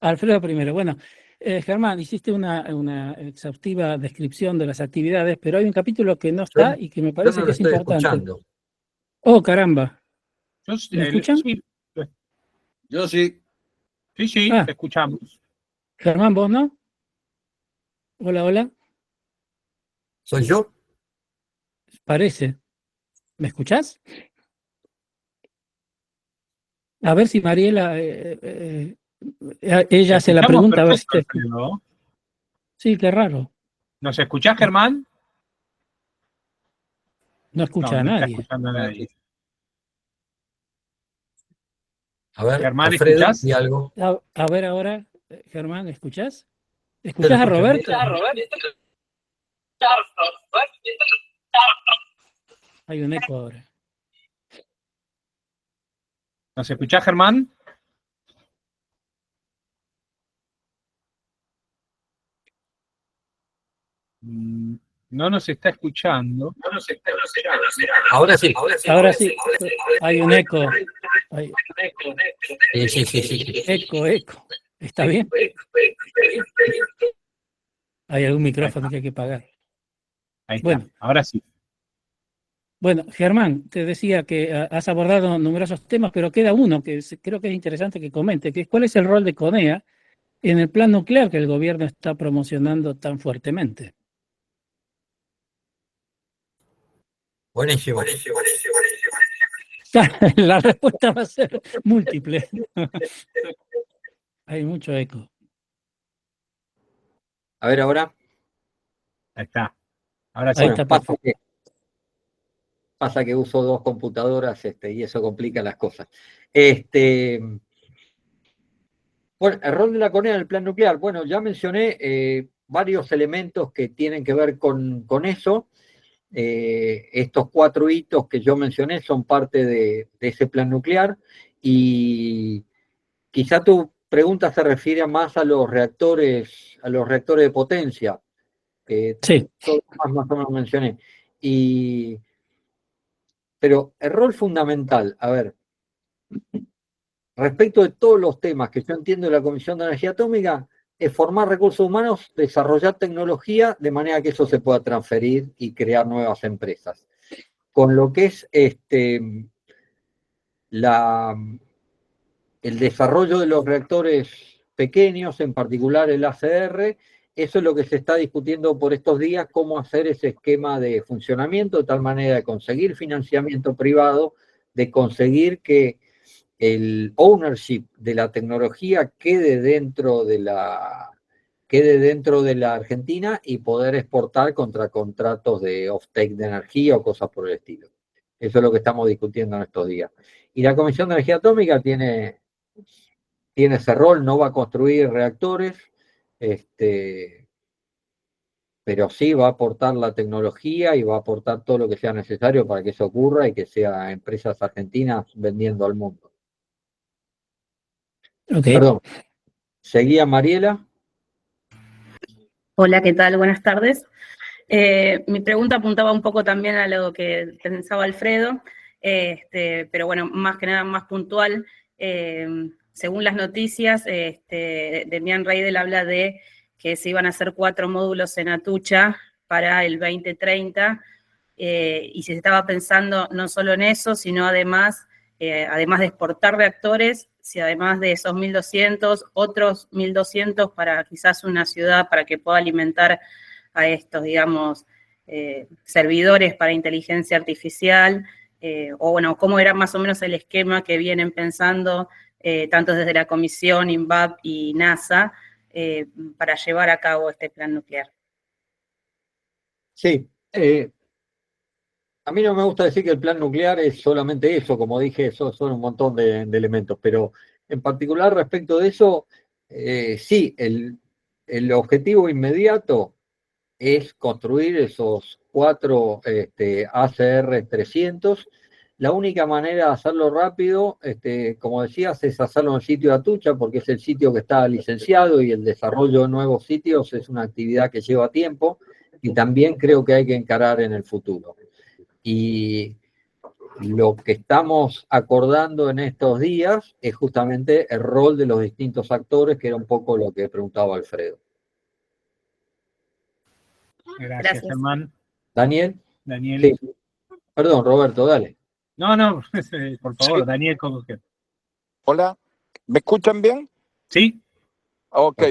Alfredo primero. Bueno, Germán, hiciste una exhaustiva descripción de las actividades, pero hay un capítulo que no está y que me Yo parece no que lo es estoy importante. escuchando. Oh, caramba. Yo, ¿Me escuchan? Sí, Yo sí. sí, Ah. te escuchamos. Germán, ¿vos no? Hola, hola. ¿Soy yo? Parece. ¿Me escuchás? A ver si Mariela, ella hace la Escuchamos pregunta, a ver si perfecto, te... Alfredo. Sí, qué raro. ¿Nos escuchás, Germán? No escucha a No está nadie. escuchando a nadie. A ver, Germán, Alfredo, ¿escuchás? di algo. A ver ahora, Germán, ¿escuchás? Te lo ¿Escuchás a escucho. Roberto? Hay un eco ahora. ¿Nos escuchás, Germán? No nos está escuchando. Ahora sí. Ahora sí, hay un eco. Hay Sí. eco. ¿Está bien? Hay algún micrófono que hay que pagar. Ahí está, Bueno. ahora sí. Bueno, Germán, te decía que has abordado numerosos temas, pero queda uno que creo que es interesante que comente, que es cuál es el rol de CONEA en el plan nuclear que el gobierno está promocionando tan fuertemente. Buenísimo. La respuesta va a ser múltiple. Hay mucho eco. A ver, ahora. Ahí está. Ahora sí. Ahí está perfecto. Pasa que uso 2 computadoras y eso complica las cosas. Bueno, el rol de la CONEA en el plan nuclear. Bueno, ya mencioné varios elementos que tienen que ver con eso. Estos 4 hitos que yo mencioné son parte de ese plan nuclear y quizá tu pregunta se refiere más a los reactores de potencia. Sí. Todo más o menos mencioné. Pero el rol fundamental, a ver, respecto de todos los temas que yo entiendo de la Comisión de Energía Atómica, es formar recursos humanos, desarrollar tecnología de manera que eso se pueda transferir y crear nuevas empresas. Con lo que es el desarrollo de los reactores pequeños, en particular el ACR, eso es lo que se está discutiendo por estos días, cómo hacer ese esquema de funcionamiento de tal manera de conseguir financiamiento privado, de conseguir que el ownership de la tecnología quede dentro de la Argentina y poder exportar contra contratos de off-take de energía o cosas por el estilo. Eso es lo que estamos discutiendo en estos días. Y la Comisión de Energía Atómica tiene ese rol, no va a construir reactores, pero sí va a aportar la tecnología y va a aportar todo lo que sea necesario para que eso ocurra y que sea empresas argentinas vendiendo al mundo. Okay. Perdón. Seguía Mariela. Hola, ¿qué tal? Buenas tardes. Mi pregunta apuntaba un poco también a lo que pensaba Alfredo, pero bueno, más que nada más puntual. Según las noticias, Demian Reidel habla de que se iban a hacer 4 módulos en Atucha para el 2030, y se estaba pensando no solo en eso, sino además de exportar reactores, si además de esos 1.200, otros 1.200 para quizás una ciudad para que pueda alimentar a estos, digamos, servidores para inteligencia artificial, o bueno, cómo era más o menos el esquema que vienen pensando tanto desde la Comisión, INVAP y NASA para llevar a cabo este plan nuclear. Sí. A mí no me gusta decir que el plan nuclear es solamente eso, como dije, eso son un montón de elementos, pero en particular respecto de eso, sí, el objetivo inmediato es construir esos 4 ACR-300. La única manera de hacerlo rápido, como decías, es hacerlo en el sitio de Atucha, porque es el sitio que está licenciado y el desarrollo de nuevos sitios es una actividad que lleva tiempo y también creo que hay que encarar en el futuro. Y lo que estamos acordando en estos días es justamente el rol de los distintos actores, que era un poco lo que preguntaba Alfredo. Gracias, Germán. Daniel. Daniel. Sí. Perdón, Roberto, dale. No, por favor, Sí. Daniel Cocoquet. Hola, ¿me escuchan bien? ¿Sí? Ok,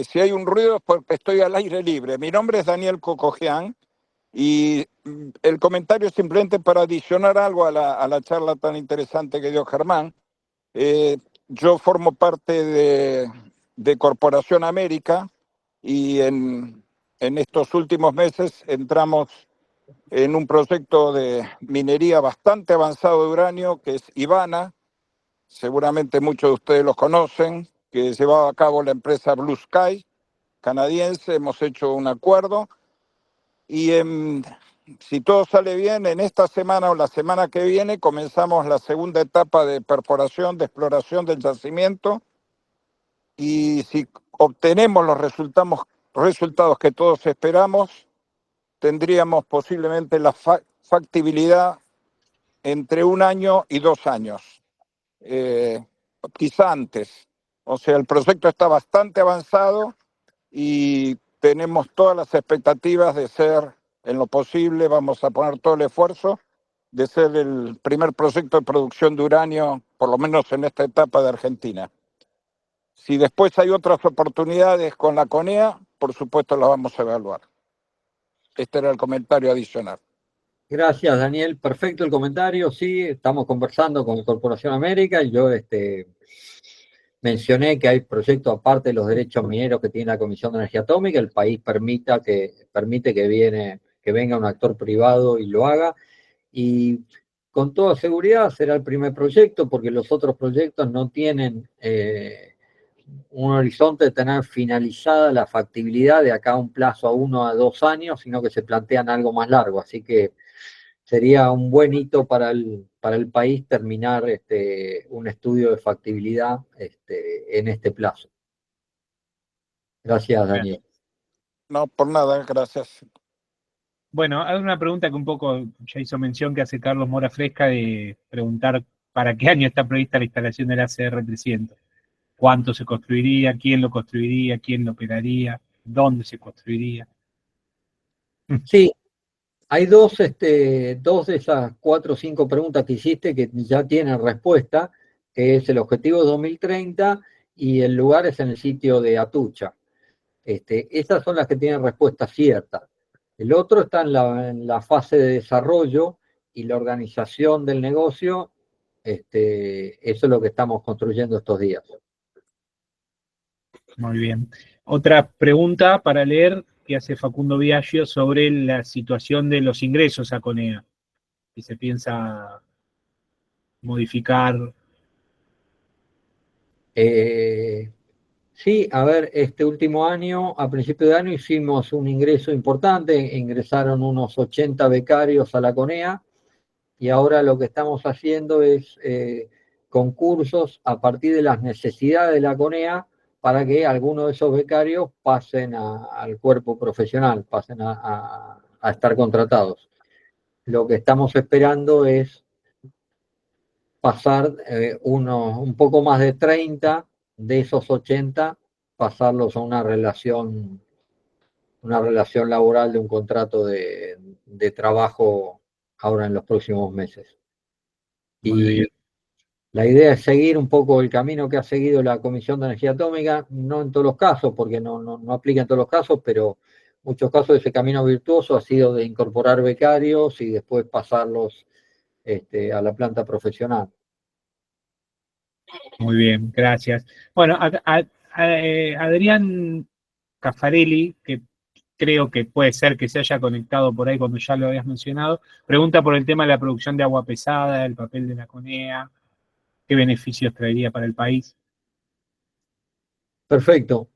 si hay un ruido es porque estoy al aire libre. Mi nombre es Daniel Cocojean y el comentario es simplemente para adicionar algo a la charla tan interesante que dio Germán. Yo formo parte de Corporación América y en estos últimos meses entramos en un proyecto de minería bastante avanzado de uranio que es Ivana. Seguramente muchos de ustedes los conocen, que llevaba a cabo la empresa Blue Sky canadiense. Hemos hecho un acuerdo y si todo sale bien, en esta semana o la semana que viene comenzamos la segunda etapa de perforación, de exploración del yacimiento, y si obtenemos los resultados que todos esperamos, tendríamos posiblemente la factibilidad entre 1 año y 2 años. Quizá antes. O sea, el proyecto está bastante avanzado y tenemos todas las expectativas de ser, en lo posible, vamos a poner todo el esfuerzo, de ser el primer proyecto de producción de uranio, por lo menos en esta etapa de Argentina. Si después hay otras oportunidades con la CONEA, por supuesto las vamos a evaluar. Este era el comentario adicional. Gracias, Daniel. Perfecto el comentario. Sí, estamos conversando con Corporación América y yo mencioné que hay proyectos aparte de los derechos mineros que tiene la Comisión de Energía Atómica. El país permite que venga un actor privado y lo haga. Y con toda seguridad será el primer proyecto porque los otros proyectos no tienen un horizonte de tener finalizada la factibilidad de acá a un plazo a 1 a 2 años, sino que se plantean algo más largo. Así que sería un buen hito para el país terminar un estudio de factibilidad en este plazo. Gracias, Daniel. No, por nada, gracias. Bueno, hay una pregunta que un poco ya hizo mención que hace Carlos Mora Fresca de preguntar para qué año está prevista la instalación del ACR-300. ¿Cuánto se construiría? ¿Quién lo construiría? ¿Quién lo operaría? ¿Dónde se construiría? Sí, hay dos de esas 4 o 5 preguntas que hiciste que ya tienen respuesta, que es el objetivo 2030 y el lugar es en el sitio de Atucha. Esas son las que tienen respuesta cierta. El otro está en la fase de desarrollo y la organización del negocio. Eso es lo que estamos construyendo estos días. Muy bien. Otra pregunta para leer que hace Facundo Viaggio sobre la situación de los ingresos a CONEA. Si se piensa modificar. Sí, a ver, este último año, a principio de año, hicimos un ingreso importante, ingresaron unos 80 becarios a la CONEA y ahora lo que estamos haciendo es concursos a partir de las necesidades de la CONEA para que algunos de esos becarios pasen al cuerpo profesional, pasen a estar contratados. Lo que estamos esperando es pasar un poco más de 30 de esos 80, pasarlos a una relación laboral de un contrato de trabajo ahora en los próximos meses. Muy bien. La idea es seguir un poco el camino que ha seguido la Comisión de Energía Atómica, no en todos los casos, porque no aplica en todos los casos, pero en muchos casos ese camino virtuoso ha sido de incorporar becarios y después pasarlos a la planta profesional. Muy bien, gracias. Bueno, Adrián Caffarelli, que creo que puede ser que se haya conectado por ahí cuando ya lo habías mencionado. Pregunta por el tema de la producción de agua pesada, el papel de la CONEA, qué beneficios traería para el país. Perfecto.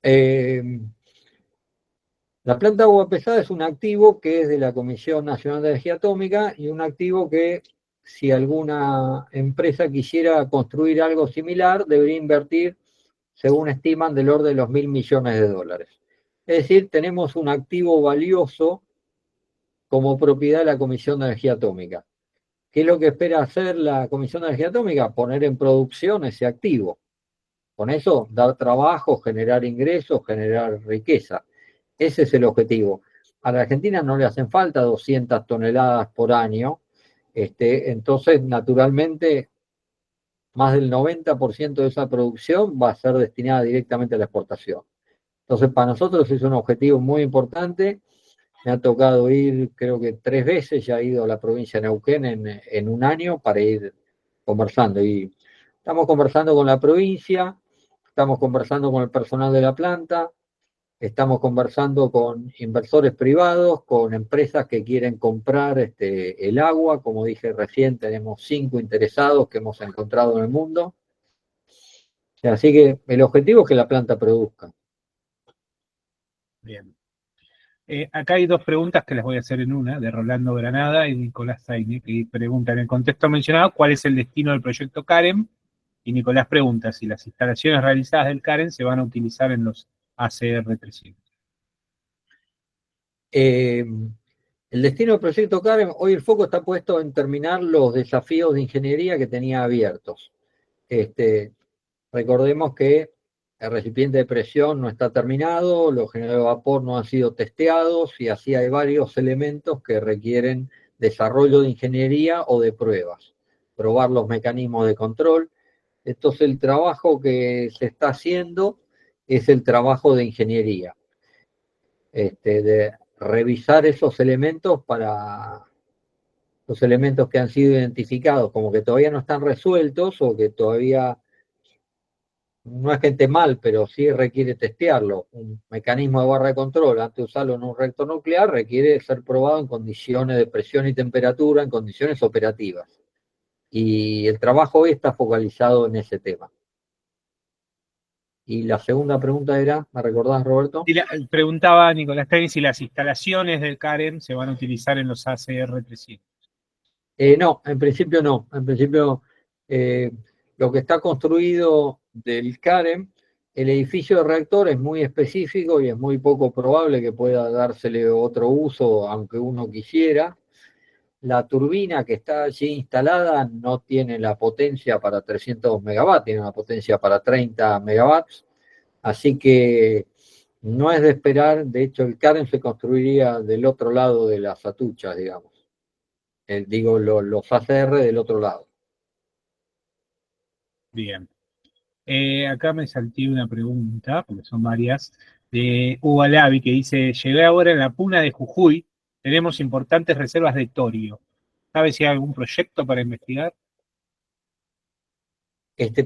La planta de agua pesada es un activo que es de la Comisión Nacional de Energía Atómica y un activo que si alguna empresa quisiera construir algo similar, debería invertir, según estiman, del orden de los $1.000 millones. Es decir, tenemos un activo valioso como propiedad de la Comisión de Energía Atómica. ¿Qué es lo que espera hacer la Comisión de Energía Atómica? Poner en producción ese activo. Con eso, dar trabajo, generar ingresos, generar riqueza. Ese es el objetivo. A la Argentina no le hacen falta 200 toneladas por año, entonces, naturalmente, más del 90% de esa producción va a ser destinada directamente a la exportación. Entonces, para nosotros es un objetivo muy importante. Me ha tocado ir, creo que 3 veces, ya he ido a la provincia de Neuquén en un año para ir conversando. Y estamos conversando con la provincia, estamos conversando con el personal de la planta, estamos conversando con inversores privados, con empresas que quieren comprar el agua. Como dije recién, tenemos 5 interesados que hemos encontrado en el mundo. Así que el objetivo es que la planta produzca. Bien. Acá hay 2 preguntas que las voy a hacer en una, de Rolando Granada y Nicolás Zaine, que preguntan en el contexto mencionado cuál es el destino del proyecto CAREM, y Nicolás pregunta si las instalaciones realizadas del CAREM se van a utilizar en los ACR 300. El destino del proyecto CAREM, hoy el foco está puesto en terminar los desafíos de ingeniería que tenía abiertos. Recordemos que el recipiente de presión no está terminado, los generadores de vapor no han sido testeados y así hay varios elementos que requieren desarrollo de ingeniería o de pruebas. Probar los mecanismos de control. Entonces el trabajo que se está haciendo es el trabajo de ingeniería. De revisar esos elementos para los elementos que han sido identificados como que todavía no están resueltos o que todavía no es que esté mal, pero sí requiere testearlo. Un mecanismo de barra de control, antes de usarlo en un reactor nuclear, requiere ser probado en condiciones de presión y temperatura, en condiciones operativas. Y el trabajo hoy está focalizado en ese tema. Y la segunda pregunta era, ¿me recordás, Roberto? Preguntaba Nicolás Zaine si las instalaciones del CAREM se van a utilizar en los ACR 300. No, en principio no. En principio, lo que está construido del CAREM, el edificio de reactor es muy específico y es muy poco probable que pueda dársele otro uso, aunque uno quisiera. La turbina que está allí instalada no tiene la potencia para 300 megawatts, tiene una potencia para 30 megawatts. Así que no es de esperar. De hecho, el CAREM se construiría del otro lado de las atuchas, digamos. Los ACR del otro lado. Bien. Acá me salté una pregunta, porque son varias, de Hugo Alavi, que dice: llegué ahora en la Puna de Jujuy, tenemos importantes reservas de torio. ¿Sabe si hay algún proyecto para investigar?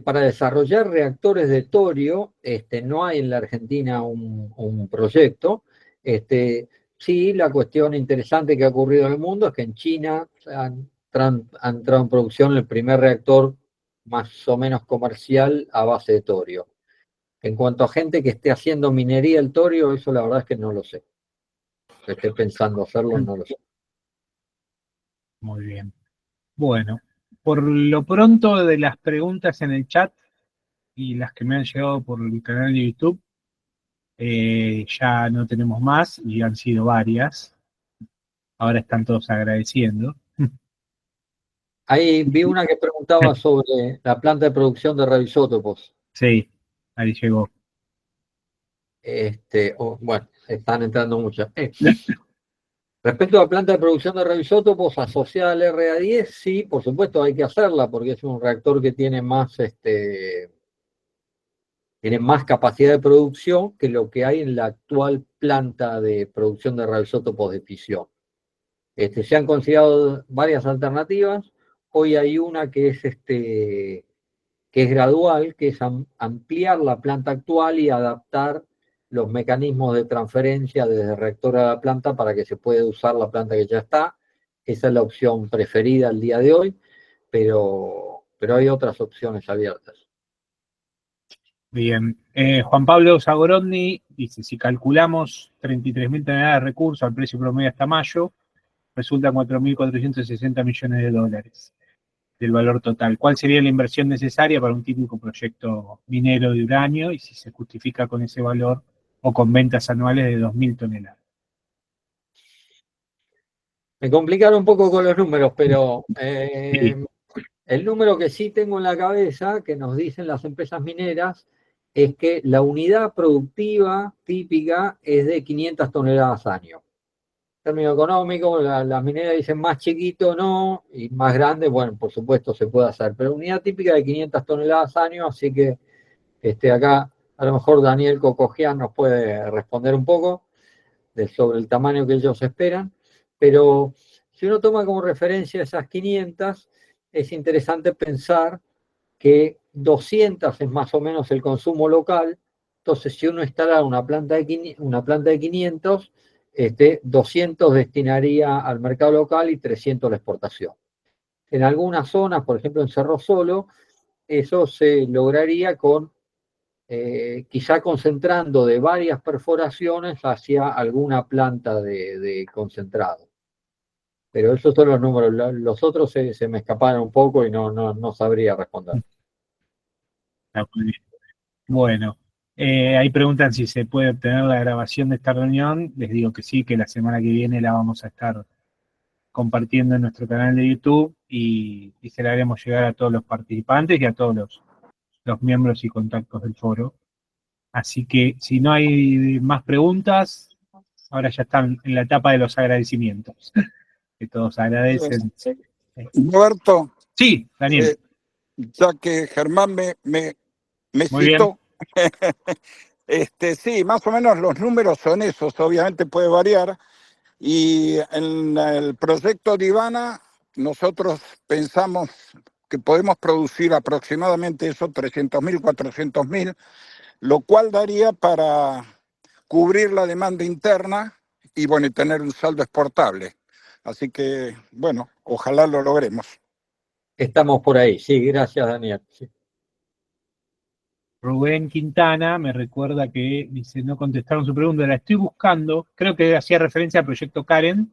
Para desarrollar reactores de torio, no hay en la Argentina un proyecto. Sí, la cuestión interesante que ha ocurrido en el mundo es que en China han entrado en producción el primer reactor más o menos comercial a base de torio. En cuanto a gente que esté haciendo minería del torio, eso la verdad es que no lo sé. Que esté pensando hacerlo, no lo sé. Muy bien. Bueno, por lo pronto, de las preguntas en el chat y las que me han llegado por el canal de YouTube, ya no tenemos más y han sido varias. Ahora están todos agradeciendo. Ahí vi una que preguntaba sobre la planta de producción de radioisótopos. Sí, ahí llegó. Bueno, están entrando muchas. Respecto a la planta de producción de radioisótopos asociada al RA10, sí, por supuesto hay que hacerla porque es un reactor que tiene más capacidad de producción que lo que hay en la actual planta de producción de radioisótopos de fisión. Se han considerado varias alternativas. Hoy hay una que es gradual, que es ampliar la planta actual y adaptar los mecanismos de transferencia desde el reactor a la planta para que se pueda usar la planta que ya está. Esa es la opción preferida al día de hoy, pero hay otras opciones abiertas. Bien. Juan Pablo Zagorodny dice, si calculamos 33.000 toneladas de recursos al precio promedio hasta mayo, resultan 4.460 millones de dólares del valor total. ¿Cuál sería la inversión necesaria para un típico proyecto minero de uranio y si se justifica con ese valor o con ventas anuales de 2.000 toneladas? Me complicaron un poco con los números, pero Sí. el número que sí tengo en la cabeza, que nos dicen las empresas mineras, es que la unidad productiva típica es de 500 toneladas año. En términos económicos, las mineras dicen más chiquito no, y más grande, bueno, por supuesto se puede hacer, pero unidad típica de 500 toneladas año, así que acá a lo mejor Daniel Cocogian nos puede responder un poco sobre el tamaño que ellos esperan, pero si uno toma como referencia esas 500, es interesante pensar que 200 es más o menos el consumo local. Entonces, si uno instala una planta de 500, 200 destinaría al mercado local y 300 a la exportación. En algunas zonas, por ejemplo en Cerro Solo, eso se lograría con quizá concentrando de varias perforaciones hacia alguna planta de concentrado. Pero esos son los números. Los otros se me escaparon un poco y no sabría responder. Ah, muy bien. Bueno, ahí preguntan si se puede obtener la grabación de esta reunión. Les digo que sí, que la semana que viene la vamos a estar compartiendo en nuestro canal de YouTube y se la haremos llegar a todos los participantes y a todos los miembros y contactos del foro. Así que si no hay más preguntas, ahora ya están en la etapa de los agradecimientos, que todos agradecen. Roberto, Sí, Daniel. ya que Germán me Muy bien. citó, sí, más o menos los números son esos, obviamente puede variar. Y en el proyecto de Ivana, nosotros pensamos que podemos producir aproximadamente esos 300.000, 400.000, lo cual daría para cubrir la demanda interna y bueno, y tener un saldo exportable. Así que, bueno, ojalá lo logremos. Estamos por ahí, sí, gracias Daniel. Sí. Rubén Quintana me recuerda que dice, no contestaron su pregunta, la estoy buscando, creo que hacía referencia al proyecto Karen,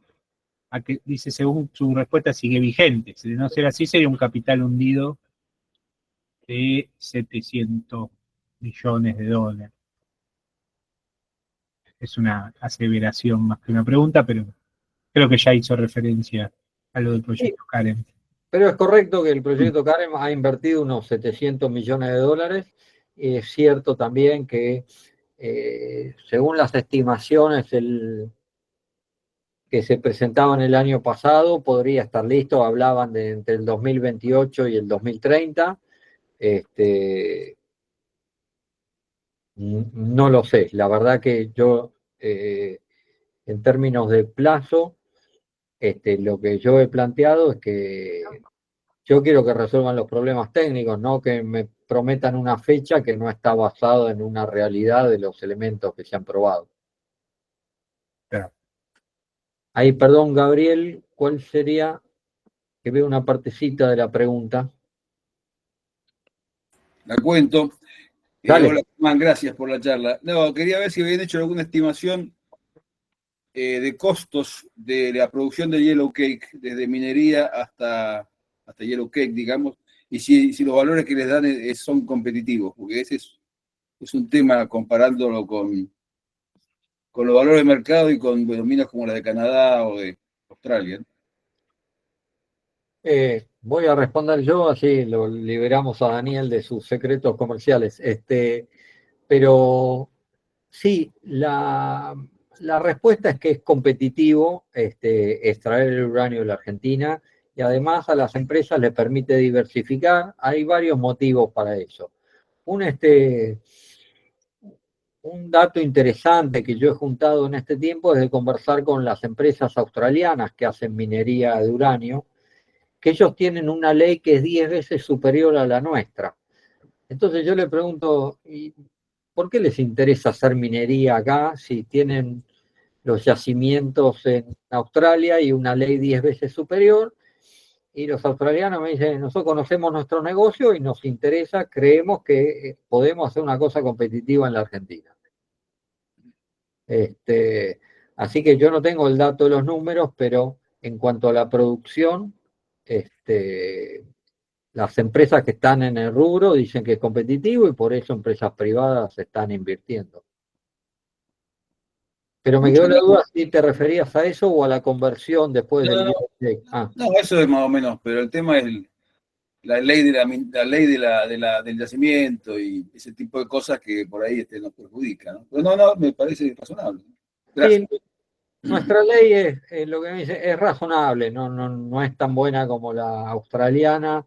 a que dice, según su respuesta, sigue vigente. Si de no ser así, sería un capital hundido de 700 millones de dólares. Es una aseveración más que una pregunta, pero creo que ya hizo referencia a lo del proyecto Karen. Pero es correcto que el proyecto Karen ha invertido unos 700 millones de dólares. Es cierto también que, según las estimaciones que se presentaban el año pasado, podría estar listo. Hablaban de entre el 2028 y el 2030. No lo sé. La verdad que yo, en términos de plazo, lo que yo he planteado es que yo quiero que resuelvan los problemas técnicos, no que me prometan una fecha que no está basada en una realidad de los elementos que se han probado. Claro. Ahí, perdón, Gabriel, ¿cuál sería? Que veo una partecita de la pregunta. La cuento. Dale. Hola, Germán, gracias por la charla. No, quería ver si habían hecho alguna estimación de costos de la producción de Yellow Cake, desde minería hasta Yellow Cake, digamos, y si los valores que les dan son competitivos, porque ese es un tema comparándolo con los valores de mercado y con minas como la de Canadá o de Australia. Voy a responder yo, así lo liberamos a Daniel de sus secretos comerciales. Pero sí, la respuesta es que es competitivo extraer el uranio de la Argentina y además a las empresas les permite diversificar. Hay varios motivos para eso. Un dato interesante que yo he juntado en este tiempo es de conversar con las empresas australianas que hacen minería de uranio, que ellos tienen una ley que es 10 veces superior a la nuestra. Entonces yo le pregunto, ¿por qué les interesa hacer minería acá si tienen los yacimientos en Australia y una ley 10 veces superior? Y los australianos me dicen, nosotros conocemos nuestro negocio y nos interesa, creemos que podemos hacer una cosa competitiva en la Argentina. Así que yo no tengo el dato de los números, pero en cuanto a la producción, las empresas que están en el rubro dicen que es competitivo y por eso empresas privadas están invirtiendo. Pero me quedó la duda si te referías a eso o a la conversión después del No, no, eso es más o menos, pero el tema es la ley del yacimiento y ese tipo de cosas que por ahí nos perjudican, ¿no? Pero no, me parece razonable. Gracias. Sí, nuestra ley es lo que me dice, es razonable, no es tan buena como la australiana,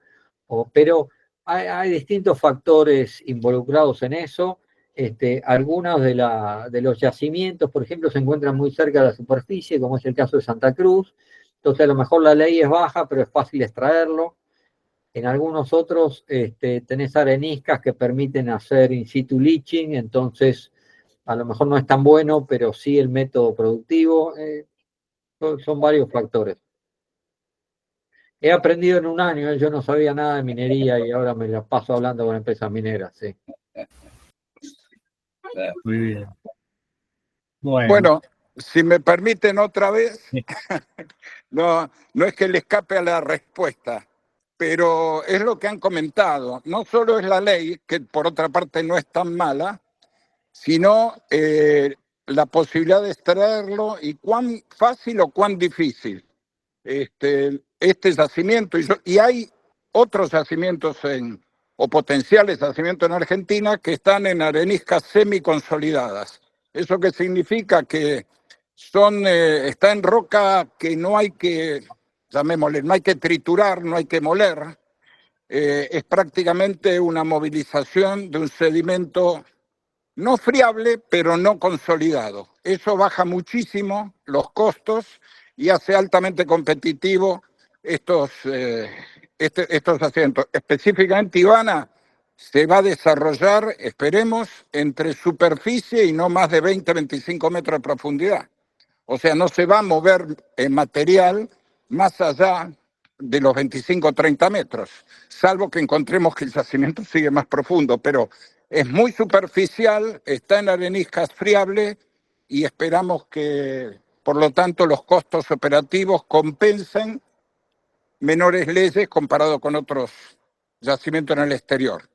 pero hay distintos factores involucrados en eso. Algunos de los yacimientos, por ejemplo, se encuentran muy cerca de la superficie, como es el caso de Santa Cruz. Entonces, a lo mejor la ley es baja, pero es fácil extraerlo. En algunos otros tenés areniscas que permiten hacer in situ leaching, entonces a lo mejor no es tan bueno, pero sí el método productivo. Son varios factores. He aprendido en un año, yo no sabía nada de minería y ahora me la paso hablando con empresas mineras. Sí. Muy bien. Bueno, si me permiten otra vez, Sí. no es que le escape a la respuesta, pero es lo que han comentado. No solo es la ley, que por otra parte no es tan mala, sino la posibilidad de extraerlo y cuán fácil o cuán difícil. Este yacimiento, y hay otros yacimientos o potenciales yacimientos en Argentina que están en areniscas semiconsolidadas. ¿Eso qué significa? Que está en roca que no hay que, llamémosle, no hay que triturar, no hay que moler. Es prácticamente una movilización de un sedimento no friable, pero no consolidado. Eso baja muchísimo los costos y hace altamente competitivo estos asientos. Específicamente, Ivana, se va a desarrollar, esperemos, entre superficie y no más de 20-25 metros de profundidad. O sea, no se va a mover material más allá de los 25-30 metros, salvo que encontremos que el yacimiento sigue más profundo, pero es muy superficial, está en areniscas friable y esperamos que, por lo tanto, los costos operativos compensen menores leyes comparado con otros yacimientos en el exterior.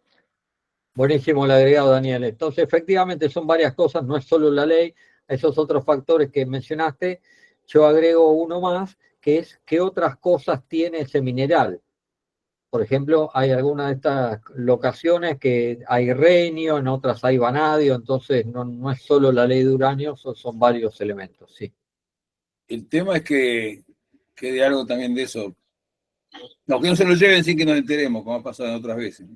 Buenísimo el agregado, Daniel. Entonces, efectivamente, son varias cosas, no es solo la ley, esos otros factores que mencionaste. Yo agrego uno más, que es qué otras cosas tiene ese mineral. Por ejemplo, hay algunas de estas locaciones que hay renio, en otras hay vanadio, entonces no es solo la ley de uranio, son varios elementos, sí. El tema es que quede algo también de eso. No, que no se lo lleven sin que nos enteremos, como ha pasado en otras veces.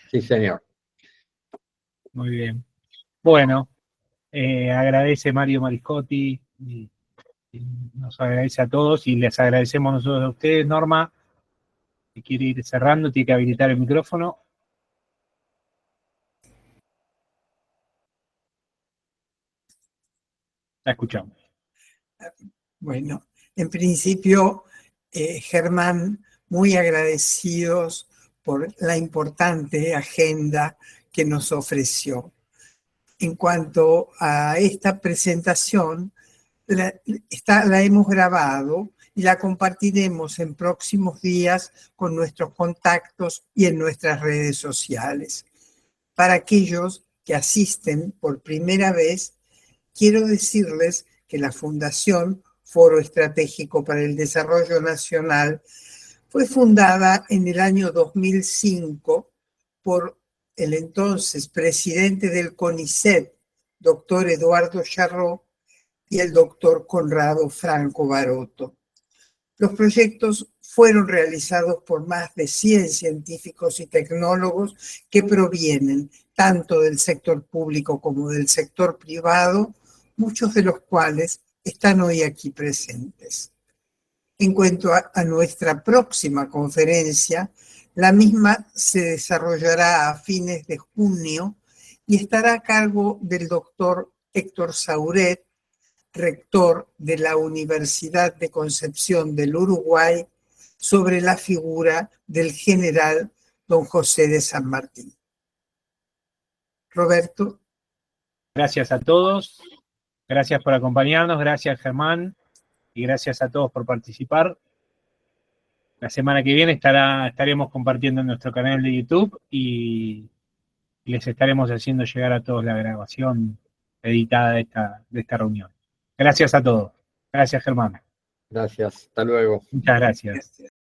Sí, señor. Muy bien. Bueno, agradece Mario Mariscotti, y nos agradece a todos y les agradecemos nosotros a ustedes. Norma, si quiere ir cerrando, tiene que habilitar el micrófono. La escuchamos. Bueno, en principio, Germán, muy agradecidos por la importante agenda que nos ofreció. En cuanto a esta presentación, la hemos grabado y la compartiremos en próximos días con nuestros contactos y en nuestras redes sociales. Para aquellos que asisten por primera vez, quiero decirles que la Fundación Foro Estratégico para el Desarrollo Nacional fue fundada en el año 2005 por el entonces presidente del CONICET, doctor Eduardo Charrot, y el doctor Conrado Franco Baroto. Los proyectos fueron realizados por más de 100 científicos y tecnólogos que provienen tanto del sector público como del sector privado, muchos de los cuales están hoy aquí presentes. En cuanto a nuestra próxima conferencia, la misma se desarrollará a fines de junio y estará a cargo del doctor Héctor Sauret, rector de la Universidad de Concepción del Uruguay, sobre la figura del general don José de San Martín. Roberto. Gracias a todos, gracias por acompañarnos, gracias Germán, y gracias a todos por participar. La semana que viene estaremos compartiendo en nuestro canal de YouTube y les estaremos haciendo llegar a todos la grabación editada de esta reunión. Gracias a todos. Gracias, Germán. Gracias, hasta luego. Muchas gracias.